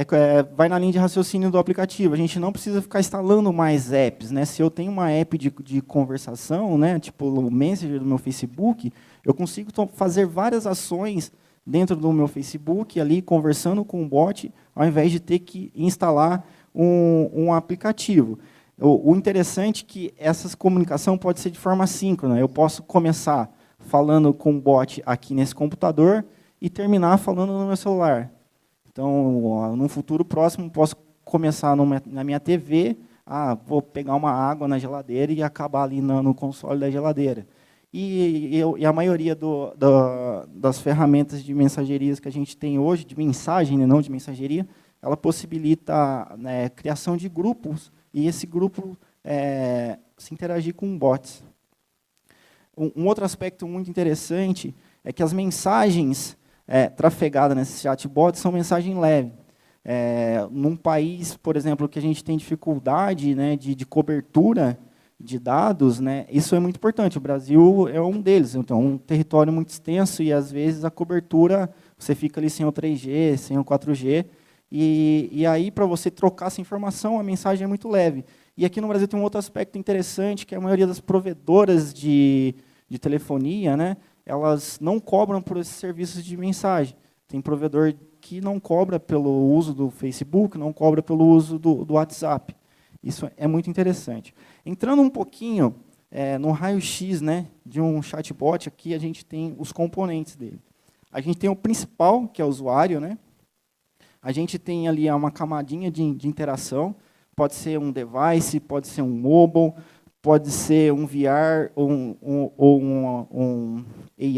vai na linha de raciocínio do aplicativo. A gente não precisa ficar instalando mais apps. Né? Se eu tenho uma app de conversação, né, tipo o Messenger do meu Facebook, eu consigo fazer várias ações dentro do meu Facebook, ali conversando com o bot, ao invés de ter que instalar um aplicativo. O interessante é que essa comunicação pode ser de forma síncrona. Eu posso começar falando com o bot aqui nesse computador e terminar falando no meu celular. Então, no futuro próximo, posso começar na minha TV, vou pegar uma água na geladeira e acabar ali no console da geladeira. E a maioria das ferramentas de mensagerias que a gente tem hoje, de mensagem, né, não de mensageria, ela possibilita a criação de grupos e esse grupo se interagir com bots. Um outro aspecto muito interessante é que as mensagens trafegadas nesses chatbots são mensagens leves. Num país, por exemplo, que a gente tem dificuldade, né, de cobertura de dados, né, isso é muito importante. O Brasil é um deles. Então, um território muito extenso e, às vezes, a cobertura, você fica ali sem o 3G, sem o 4G, e aí, para você trocar essa informação, a mensagem é muito leve. E aqui no Brasil tem um outro aspecto interessante, que a maioria das provedoras de telefonia, né, elas não cobram por esses serviços de mensagem. Tem provedor que não cobra pelo uso do Facebook, não cobra pelo uso do WhatsApp. Isso é muito interessante. Entrando um pouquinho no raio-x, né, de um chatbot, aqui a gente tem os componentes dele. A gente tem o principal, que é o usuário, né? A gente tem ali uma camadinha de interação, pode ser um device, pode ser um mobile, pode ser um VR ou um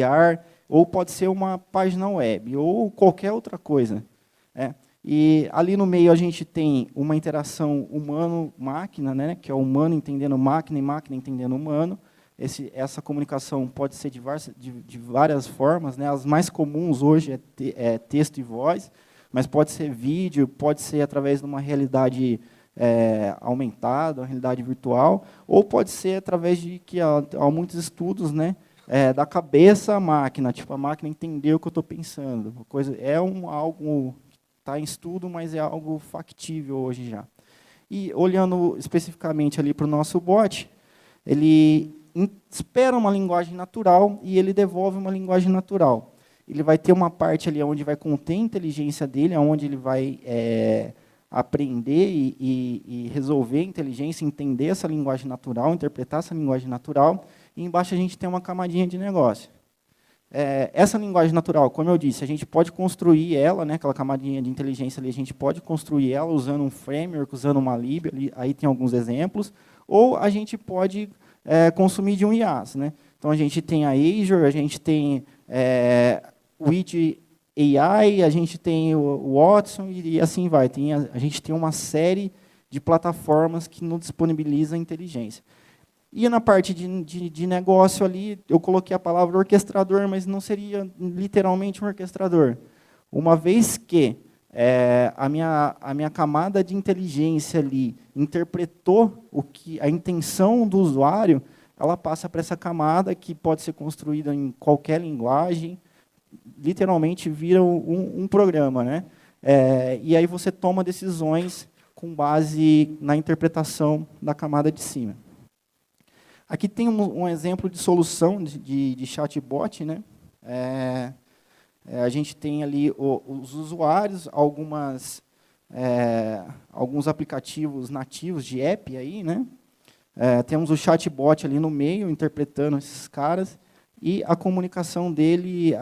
AR, ou pode ser uma página web, ou qualquer outra coisa. E ali no meio a gente tem uma interação humano-máquina, né, que é o humano entendendo máquina e máquina entendendo humano. Essa comunicação pode ser de várias formas, né? As mais comuns hoje é texto e voz, mas pode ser vídeo, pode ser através de uma realidade aumentada, uma realidade virtual, ou pode ser através de que há muitos estudos, né, da cabeça à máquina, tipo a máquina entender o que eu estou pensando. Algo que está em estudo, mas é algo factível hoje já. E olhando especificamente ali para o nosso bot, ele espera uma linguagem natural e ele devolve uma linguagem natural. Ele vai ter uma parte ali onde vai conter a inteligência dele, onde ele vai aprender e resolver a inteligência, entender essa linguagem natural, interpretar essa linguagem natural, e embaixo a gente tem uma camadinha de negócio. Essa linguagem natural, como eu disse, a gente pode construir ela, né, aquela camadinha de inteligência ali, a gente pode construir ela usando um framework, usando uma lib, aí tem alguns exemplos, ou a gente pode consumir de um IaaS, né? Então, a gente tem a Azure, a gente tem o It AI, a gente tem o Watson e assim vai. A gente tem uma série de plataformas que nos disponibilizam inteligência. E na parte de negócio ali, eu coloquei a palavra orquestrador, mas não seria literalmente um orquestrador. Uma vez que a minha camada de inteligência ali interpretou a intenção do usuário, ela passa para essa camada que pode ser construída em qualquer linguagem, literalmente vira um programa, né? E aí você toma decisões com base na interpretação da camada de cima. Aqui tem um exemplo de solução de chatbot, né? A gente tem ali os usuários, alguns aplicativos nativos de app aí, né? Temos o chatbot ali no meio, interpretando esses caras, e a comunicação dele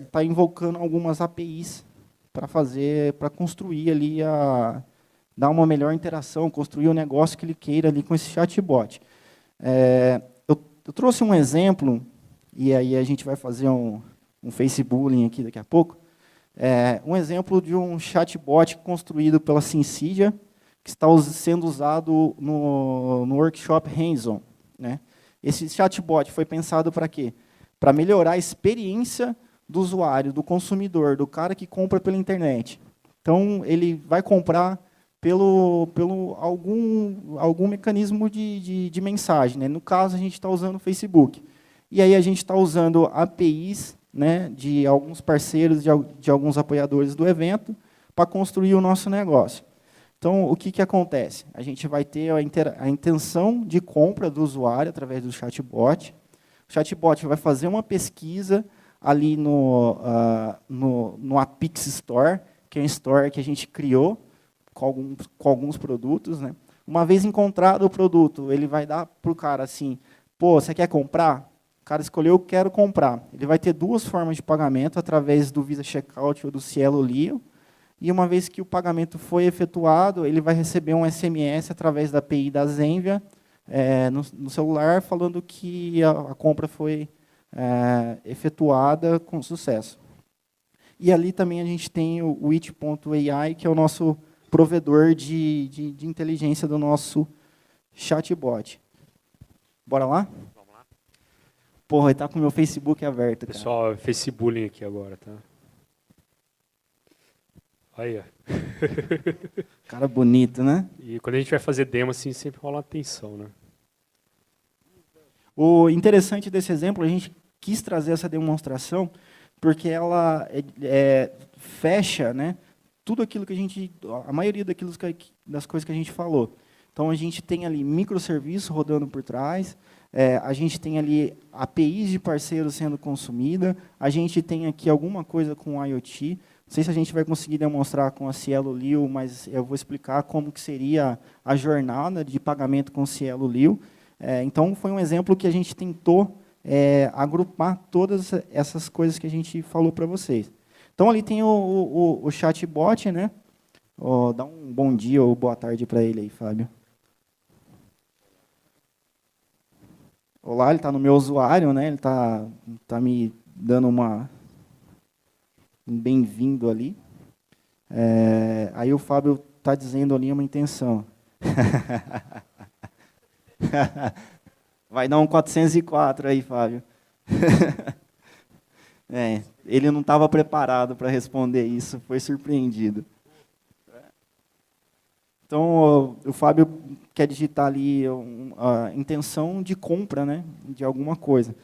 está invocando algumas APIs para construir ali, dar uma melhor interação, construir o negócio que ele queira ali com esse chatbot. Eu trouxe um exemplo, e aí a gente vai fazer um Facebook aqui daqui a pouco, um exemplo de um chatbot construído pela Synsidia, que está sendo usado no workshop hands-on, né? Esse chatbot foi pensado para quê? Para melhorar a experiência do usuário, do consumidor, do cara que compra pela internet. Então, ele vai comprar pelo algum mecanismo de mensagem, né? No caso, a gente está usando o Facebook. E aí a gente está usando APIs, né, de alguns parceiros, de alguns apoiadores do evento, para construir o nosso negócio. Então, o que acontece? A gente vai ter a intenção de compra do usuário através do chatbot. O chatbot vai fazer uma pesquisa ali no Apix Store, que é um store que a gente criou com alguns produtos, né? Uma vez encontrado o produto, ele vai dar para o cara assim, pô, você quer comprar? O cara escolheu, eu quero comprar. Ele vai ter duas formas de pagamento, através do Visa Checkout ou do Cielo Lio. E uma vez que o pagamento foi efetuado, ele vai receber um SMS através da API da Zenvia no celular, falando que a compra foi efetuada com sucesso. E ali também a gente tem o It.ai, que é o nosso provedor de inteligência do nosso chatbot. Bora lá? Vamos lá. Porra, ele está com o meu Facebook aberto, cara. Pessoal, Facebook aqui agora, tá? Olha. Cara bonito, né? E quando a gente vai fazer demo, assim, sempre rola uma tensão, né? O interessante desse exemplo, a gente quis trazer essa demonstração porque ela fecha, né, tudo aquilo que a gente, a maioria das coisas que a gente falou. Então, a gente tem ali microserviços rodando por trás, a gente tem ali APIs de parceiros sendo consumida, a gente tem aqui alguma coisa com IoT. Não sei se a gente vai conseguir demonstrar com a Cielo Leo, mas eu vou explicar como que seria a jornada de pagamento com Cielo Leo. Então, foi um exemplo que a gente tentou agrupar todas essas coisas que a gente falou para vocês. Então, ali tem o chatbot, né? Dá um bom dia ou boa tarde para ele aí, Fábio. Olá, ele está no meu usuário, né? Ele está me dando um bem-vindo ali. Aí o Fábio está dizendo ali uma intenção. Vai dar um 404 aí, Fábio. Ele não estava preparado para responder isso, foi surpreendido. Então, o Fábio quer digitar ali a intenção de compra, né, de alguma coisa.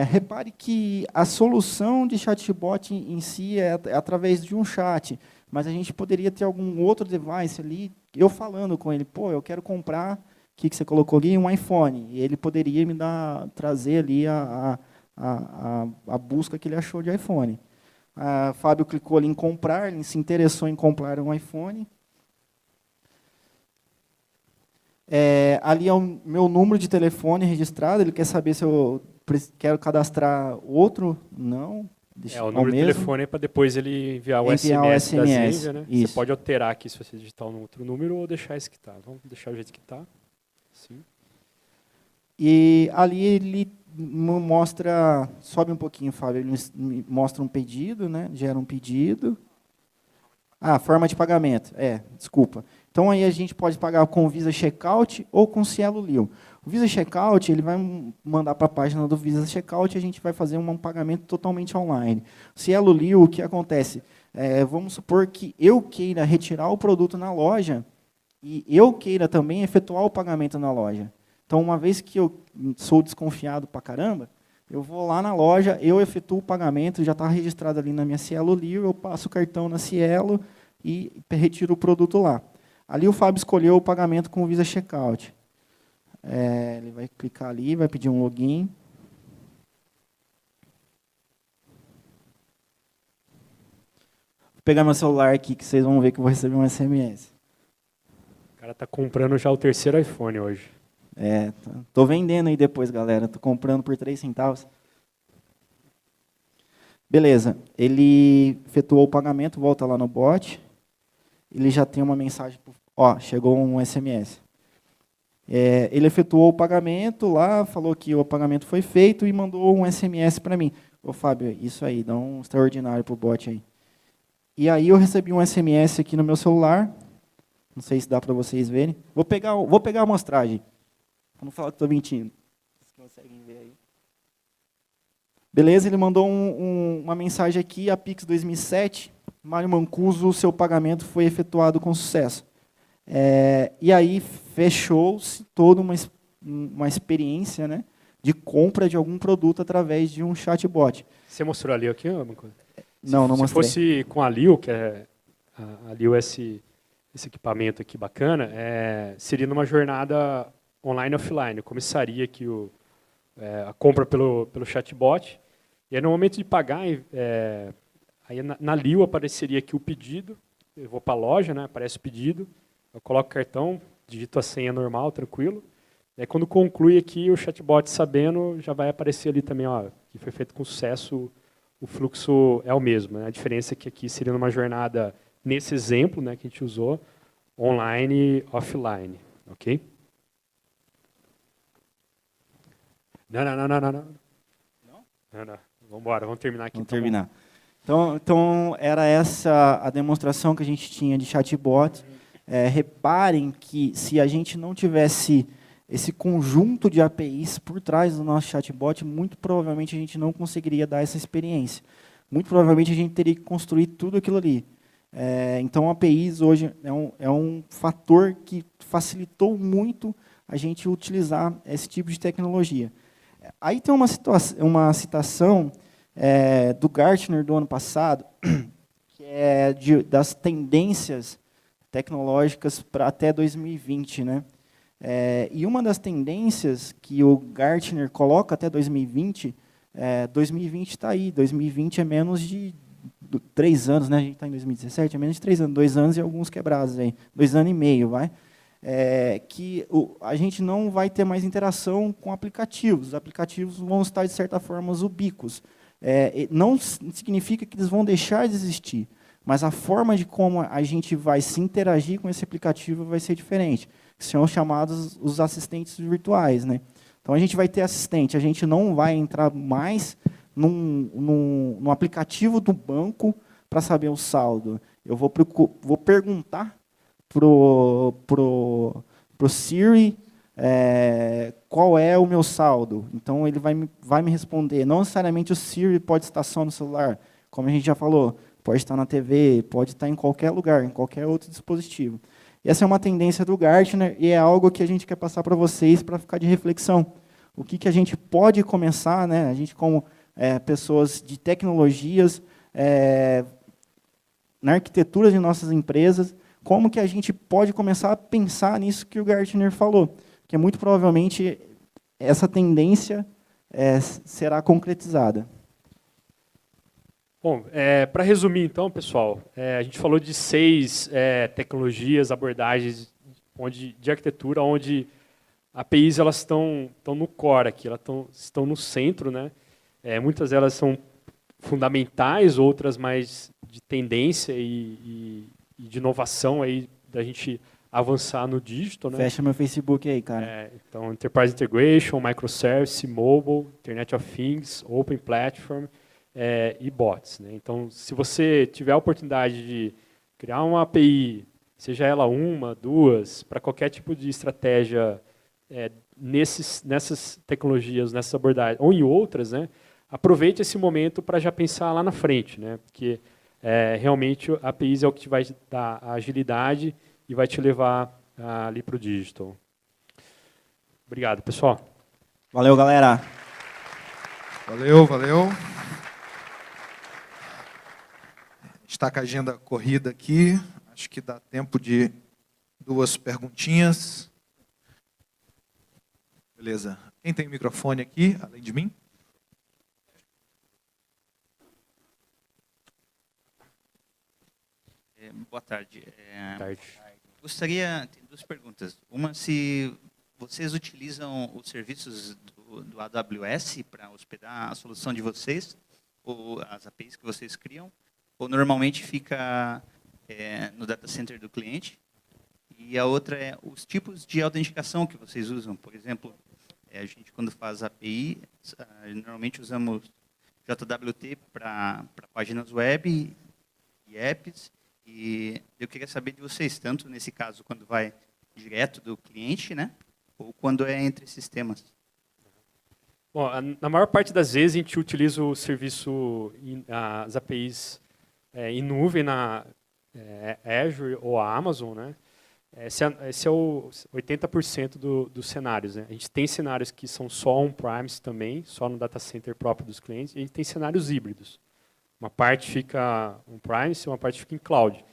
Repare que a solução de chatbot em si é através de um chat, mas a gente poderia ter algum outro device ali, eu falando com ele, pô, eu quero comprar, o que você colocou ali? Um iPhone. E ele poderia me trazer ali a busca que ele achou de iPhone. Fábio clicou ali em comprar, ele se interessou em comprar um iPhone. Ali é o meu número de telefone registrado, ele quer saber se eu quero cadastrar outro, não. O número de telefone é para depois ele enviar o SMS da Zenvia, né? Isso. Você pode alterar aqui se você digitar um outro número ou deixar esse que está. Vamos deixar o jeito que está. Sim. E ali ele mostra, sobe um pouquinho, Fábio, ele me mostra um pedido, né? Gera um pedido. Forma de pagamento. Desculpa. Então, aí a gente pode pagar com o Visa Checkout ou com o Cielo Leo. O Visa Checkout, ele vai mandar para a página do Visa Checkout e a gente vai fazer um pagamento totalmente online. O Cielo Leo, o que acontece? Vamos supor que eu queira retirar o produto na loja e eu queira também efetuar o pagamento na loja. Então, uma vez que eu sou desconfiado pra caramba, eu vou lá na loja, eu efetuo o pagamento, já está registrado ali na minha Cielo Leo, eu passo o cartão na Cielo e retiro o produto lá. Ali o Fábio escolheu o pagamento com o Visa Checkout. Ele vai clicar ali, vai pedir um login. Vou pegar meu celular aqui, que vocês vão ver que eu vou receber um SMS. O cara está comprando já o terceiro iPhone hoje. Tô vendendo aí depois, galera. Tô comprando por 3 centavos. Beleza. Ele efetuou o pagamento, volta lá no bot. Ele já tem uma mensagem. Chegou um SMS. Ele efetuou o pagamento lá, falou que o pagamento foi feito e mandou um SMS para mim. Ô, Fábio, isso aí, dá um extraordinário pro bot aí. E aí eu recebi um SMS aqui no meu celular. Não sei se dá para vocês verem. Vou pegar a amostragem. Para não falar que estou mentindo. Vocês conseguem ver aí? Beleza, ele mandou uma mensagem aqui, a Pix 2007, Mário Mancuso, seu pagamento foi efetuado com sucesso. E aí fechou-se toda uma experiência, né, de compra de algum produto através de um chatbot. Você mostrou a Leo aqui? Não mostrei. Se fosse com a Leo, que é a Leo esse equipamento aqui bacana, seria numa jornada online e offline. Eu começaria aqui a compra pelo chatbot, e aí no momento de pagar, aí na Leo apareceria aqui o pedido, eu vou para a loja, né, aparece o pedido, eu coloco o cartão, digito a senha normal, tranquilo, e aí quando conclui aqui, o chatbot sabendo, já vai aparecer ali também, que foi feito com sucesso, o fluxo é o mesmo, né? A diferença é que aqui seria numa jornada, nesse exemplo, né, que a gente usou, online e offline, ok? Não. Vamos embora, vamos terminar aqui. Vamos terminar. Então, era essa a demonstração que a gente tinha de chatbot. Reparem que se a gente não tivesse esse conjunto de APIs por trás do nosso chatbot, muito provavelmente a gente não conseguiria dar essa experiência. Muito provavelmente a gente teria que construir tudo aquilo ali. Então, APIs hoje é um fator que facilitou muito a gente utilizar esse tipo de tecnologia. Aí tem uma citação do Gartner do ano passado, que é das tendências tecnológicas para até 2020, né? E uma das tendências que o Gartner coloca até 2020, 2020 está aí, 2020 é menos de 3 anos, né? A gente está em 2017, é menos de 3 anos, 2 anos e alguns quebrados aí, 2 anos e meio, vai? Que a gente não vai ter mais interação com aplicativos. Os aplicativos vão estar, de certa forma, ubíquos. Não significa que eles vão deixar de existir, mas a forma de como a gente vai se interagir com esse aplicativo vai ser diferente. São chamados os assistentes virtuais, né? Então, a gente vai ter assistente, a gente não vai entrar mais no aplicativo do banco para saber o saldo. Eu vou perguntar pro Siri qual é o meu saldo. Então, ele vai me responder. Não necessariamente o Siri pode estar só no celular, como a gente já falou, pode estar na TV, pode estar em qualquer lugar, em qualquer outro dispositivo. Essa é uma tendência do Gartner e é algo que a gente quer passar para vocês para ficar de reflexão. O que a gente pode começar, né? A gente como pessoas de tecnologias, na arquitetura de nossas empresas, como que a gente pode começar a pensar nisso que o Gartner falou, que muito provavelmente essa tendência será concretizada. Bom, para resumir então, pessoal, a gente falou de 6 tecnologias, abordagens de arquitetura, onde APIs elas estão no core aqui, elas estão no centro, né? Muitas delas são fundamentais, outras mais de tendência e de inovação aí da gente avançar no digital, né? Fecha meu Facebook aí, cara. Então, Enterprise Integration, Microservice, Mobile, Internet of Things, Open Platform e bots, né? Então, se você tiver a oportunidade de criar uma API, seja ela 1, 2, para qualquer tipo de estratégia nessas tecnologias, nessas abordagens, ou em outras, né? Aproveite esse momento para já pensar lá na frente, né? Porque realmente a APIs é o que te vai dar a agilidade e vai te levar ali para o digital. Obrigado, pessoal. Valeu, galera. Valeu. Está com a agenda corrida aqui. Acho que dá tempo de 2 perguntinhas. Beleza. Quem tem microfone aqui, além de mim? Boa tarde. Tarde. Gostaria, tem 2 perguntas. Uma, se vocês utilizam os serviços do AWS para hospedar a solução de vocês, ou as APIs que vocês criam, ou normalmente fica no data center do cliente. E a outra é os tipos de autenticação que vocês usam. Por exemplo, a gente quando faz API, normalmente usamos JWT para páginas web e apps. E eu queria saber de vocês, tanto nesse caso quando vai direto do cliente, né, ou quando é entre sistemas. Bom, na maior parte das vezes a gente utiliza o serviço, as APIs em nuvem na Azure ou a Amazon, né? Esse é o 80% dos cenários, né? A gente tem cenários que são só on-premise também, só no data center próprio dos clientes, e a gente tem cenários híbridos. Uma parte fica on-premise, uma parte fica em cloud.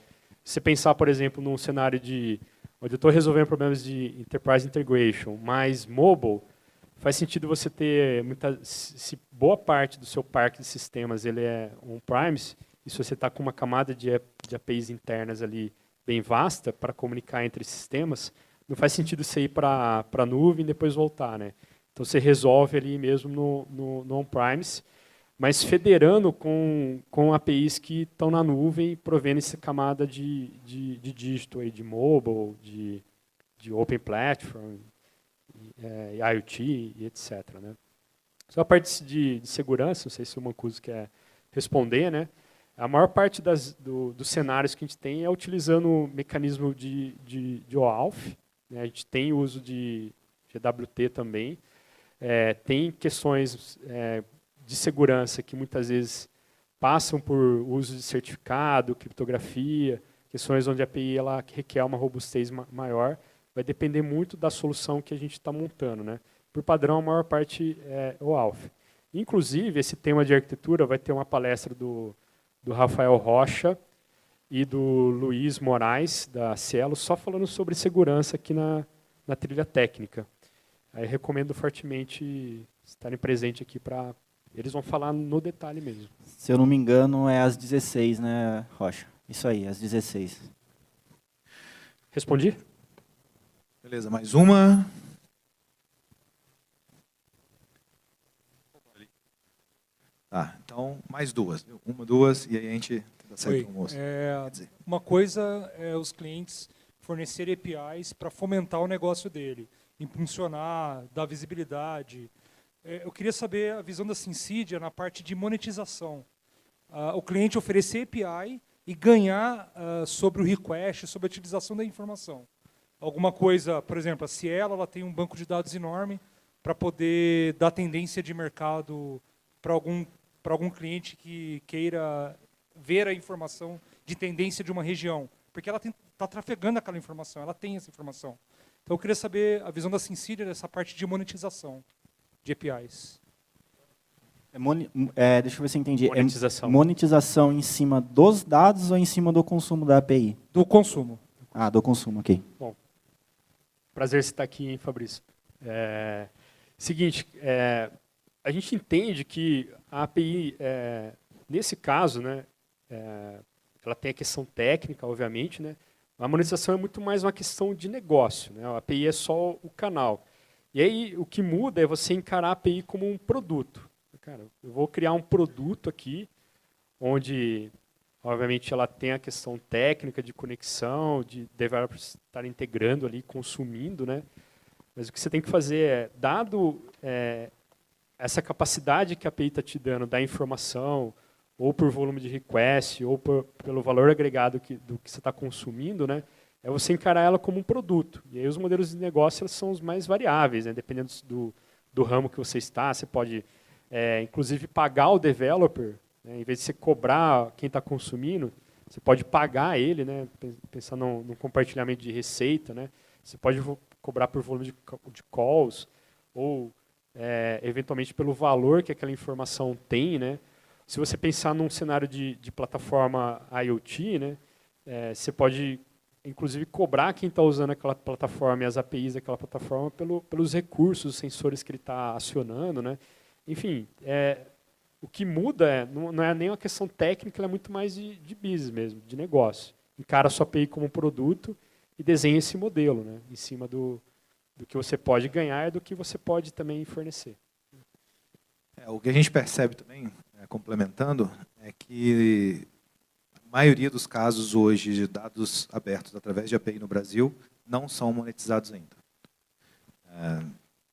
Se você pensar, por exemplo, num cenário onde eu estou resolvendo problemas de Enterprise Integration, mais mobile, faz sentido você ter, se boa parte do seu parque de sistemas ele é on-premise, e se você está com uma camada de APIs internas ali bem vasta para comunicar entre sistemas, não faz sentido você ir para a nuvem e depois voltar, né? Então você resolve ali mesmo no on-premise, mas federando com APIs que estão na nuvem, provendo essa camada de dígito aí, de mobile, de open platform, IoT e etc. Né? Só a parte de segurança, não sei se o Mancuso quer responder, né? A maior parte dos cenários que a gente tem é utilizando o mecanismo de OAuth, né? A gente tem o uso de GWT também, tem questões de segurança que muitas vezes passam por uso de certificado, criptografia, questões onde a API ela requer uma robustez maior, vai depender muito da solução que a gente está montando, né? Por padrão, a maior parte é OAuth. Inclusive, esse tema de arquitetura vai ter uma palestra do Rafael Rocha e do Luiz Moraes, da Cielo, só falando sobre segurança aqui na trilha técnica. Aí recomendo fortemente estarem presentes aqui para... Eles vão falar no detalhe mesmo. Se eu não me engano, é às 16, né, Rocha? Isso aí, às 16. Respondi? Beleza, mais uma. Tá, então mais duas. Viu? Uma, duas, e aí a gente tenta sair do almoço. Quer dizer, Uma coisa é os clientes fornecerem APIs para fomentar o negócio dele, impulsionar, dar visibilidade. Eu queria saber a visão da Synsidia na parte de monetização. O cliente oferecer API e ganhar sobre o request, sobre a utilização da informação. Alguma coisa, por exemplo, a Cielo ela tem um banco de dados enorme para poder dar tendência de mercado para algum cliente que queira ver a informação de tendência de uma região, porque ela está trafegando aquela informação, ela tem essa informação. Então eu queria saber a visão da Synsidia dessa parte de monetização de APIs. Deixa eu ver se eu entendi. Monetização. É monetização em cima dos dados ou em cima do consumo da API? Do consumo. Ah, do consumo, ok. Bom, prazer você estar aqui, hein, Fabrício. Seguinte, a gente entende que a API, nesse caso, né, ela tem a questão técnica, obviamente, né, a monetização é muito mais uma questão de negócio, né, a API é só o canal. E aí o que muda é você encarar a API como um produto. Cara, eu vou criar um produto aqui, onde, obviamente, ela tem a questão técnica de conexão, de developers estarem integrando ali, consumindo, né? Mas o que você tem que fazer é, dado essa capacidade que a API está te dando da informação, ou por volume de request, ou pelo valor agregado do que você está consumindo, né? É você encarar ela como um produto. E aí os modelos de negócio eles são os mais variáveis, né? Dependendo do ramo que você está, você pode, inclusive, pagar o developer, né? Em vez de você cobrar quem está consumindo, você pode pagar ele, né? Pensar num compartilhamento de receita, né? Você pode cobrar por volume de calls, ou, eventualmente, pelo valor que aquela informação tem, né? Se você pensar num cenário de plataforma IoT, né? Você pode, inclusive, cobrar quem está usando aquela plataforma e as APIs daquela plataforma pelos recursos, os sensores que ele está acionando, né? Enfim, o que muda não é nem uma questão técnica, ela é muito mais de business mesmo, de negócio. Encara a sua API como um produto e desenha esse modelo, né? Em cima do que você pode ganhar e do que você pode também fornecer. O que a gente percebe também, complementando, é que a maioria dos casos hoje de dados abertos através de API no Brasil não são monetizados ainda.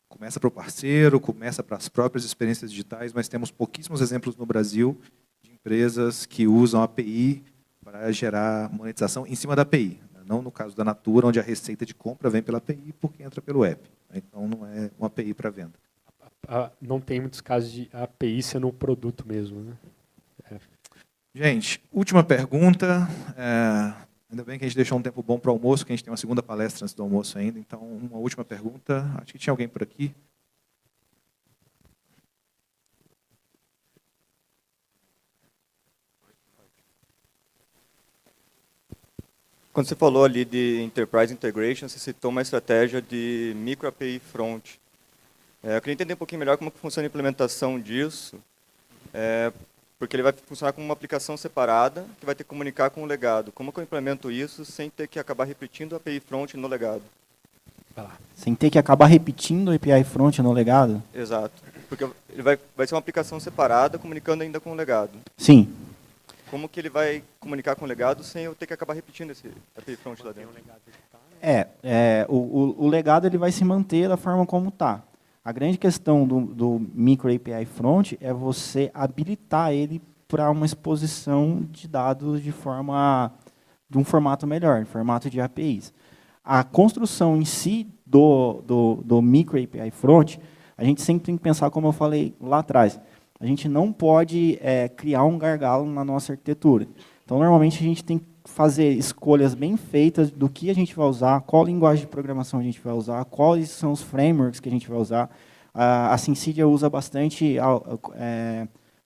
Começa para o parceiro, começa para as próprias experiências digitais, mas temos pouquíssimos exemplos no Brasil de empresas que usam a API para gerar monetização em cima da API. Não no caso da Natura, onde a receita de compra vem pela API porque entra pelo app. Então não é uma API para venda. Não tem muitos casos de API sendo um produto mesmo, né? Gente, última pergunta. Ainda bem que a gente deixou um tempo bom para o almoço, que a gente tem uma segunda palestra antes do almoço ainda. Então, uma última pergunta. Acho que tinha alguém por aqui. Quando você falou ali de Enterprise Integration, você citou uma estratégia de micro API front. Eu queria entender um pouquinho melhor como funciona a implementação disso, porque ele vai funcionar como uma aplicação separada que vai ter que comunicar com o legado. Como que eu implemento isso sem ter que acabar repetindo a API front no legado? Sem ter que acabar repetindo o API front no legado? Exato. Porque ele vai ser uma aplicação separada comunicando ainda com o legado. Sim. Como que ele vai comunicar com o legado sem eu ter que acabar repetindo esse API front lá dentro? O legado ele vai se manter da forma como está. A grande questão do micro API front é você habilitar ele para uma exposição de dados de um formato melhor, em formato de APIs. A construção em si do micro API front, a gente sempre tem que pensar, como eu falei lá atrás, a gente não pode criar um gargalo na nossa arquitetura. Então, normalmente, a gente tem que fazer escolhas bem feitas do que a gente vai usar, qual linguagem de programação a gente vai usar, quais são os frameworks que a gente vai usar. A Synsidia usa bastante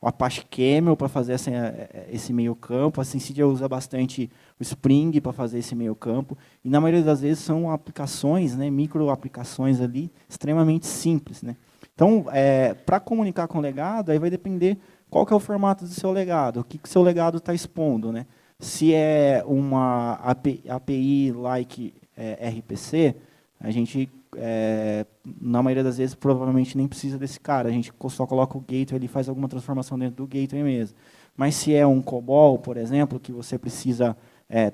o Apache Camel para fazer esse meio campo, a Synsidia usa bastante o Spring para fazer esse meio campo, e na maioria das vezes são aplicações, né, micro aplicações ali, extremamente simples, né. Então, para comunicar com o legado, aí vai depender qual que é o formato do seu legado, o que o seu legado está expondo, né. Se é uma API like RPC, a gente, na maioria das vezes, provavelmente nem precisa desse cara. A gente só coloca o gateway ali e faz alguma transformação dentro do gateway mesmo. Mas se é um COBOL, por exemplo, que você precisa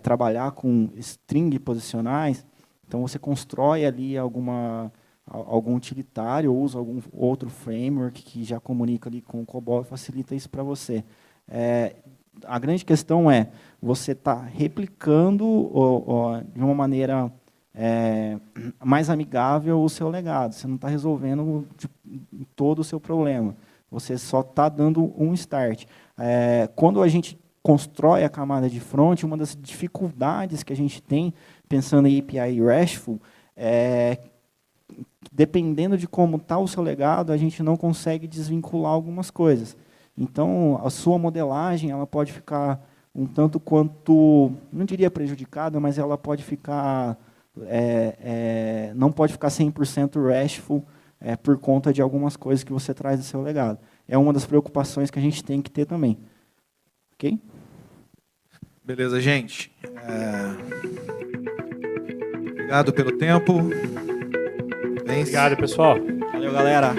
trabalhar com string posicionais, então você constrói ali algum utilitário, ou usa algum outro framework que já comunica ali com o COBOL e facilita isso para você. A grande questão é, você está replicando de uma maneira mais amigável o seu legado. Você não está resolvendo todo o seu problema. Você só está dando um start. Quando a gente constrói a camada de front, uma das dificuldades que a gente tem, pensando em API RESTful, dependendo de como está o seu legado, a gente não consegue desvincular algumas coisas. Então, a sua modelagem ela pode ficar um tanto quanto, não diria prejudicada, mas ela pode ficar, não pode ficar 100% RESTful por conta de algumas coisas que você traz do seu legado. É uma das preocupações que a gente tem que ter também. Ok? Beleza, gente. Obrigado pelo tempo. Obrigado, pessoal. Valeu, galera.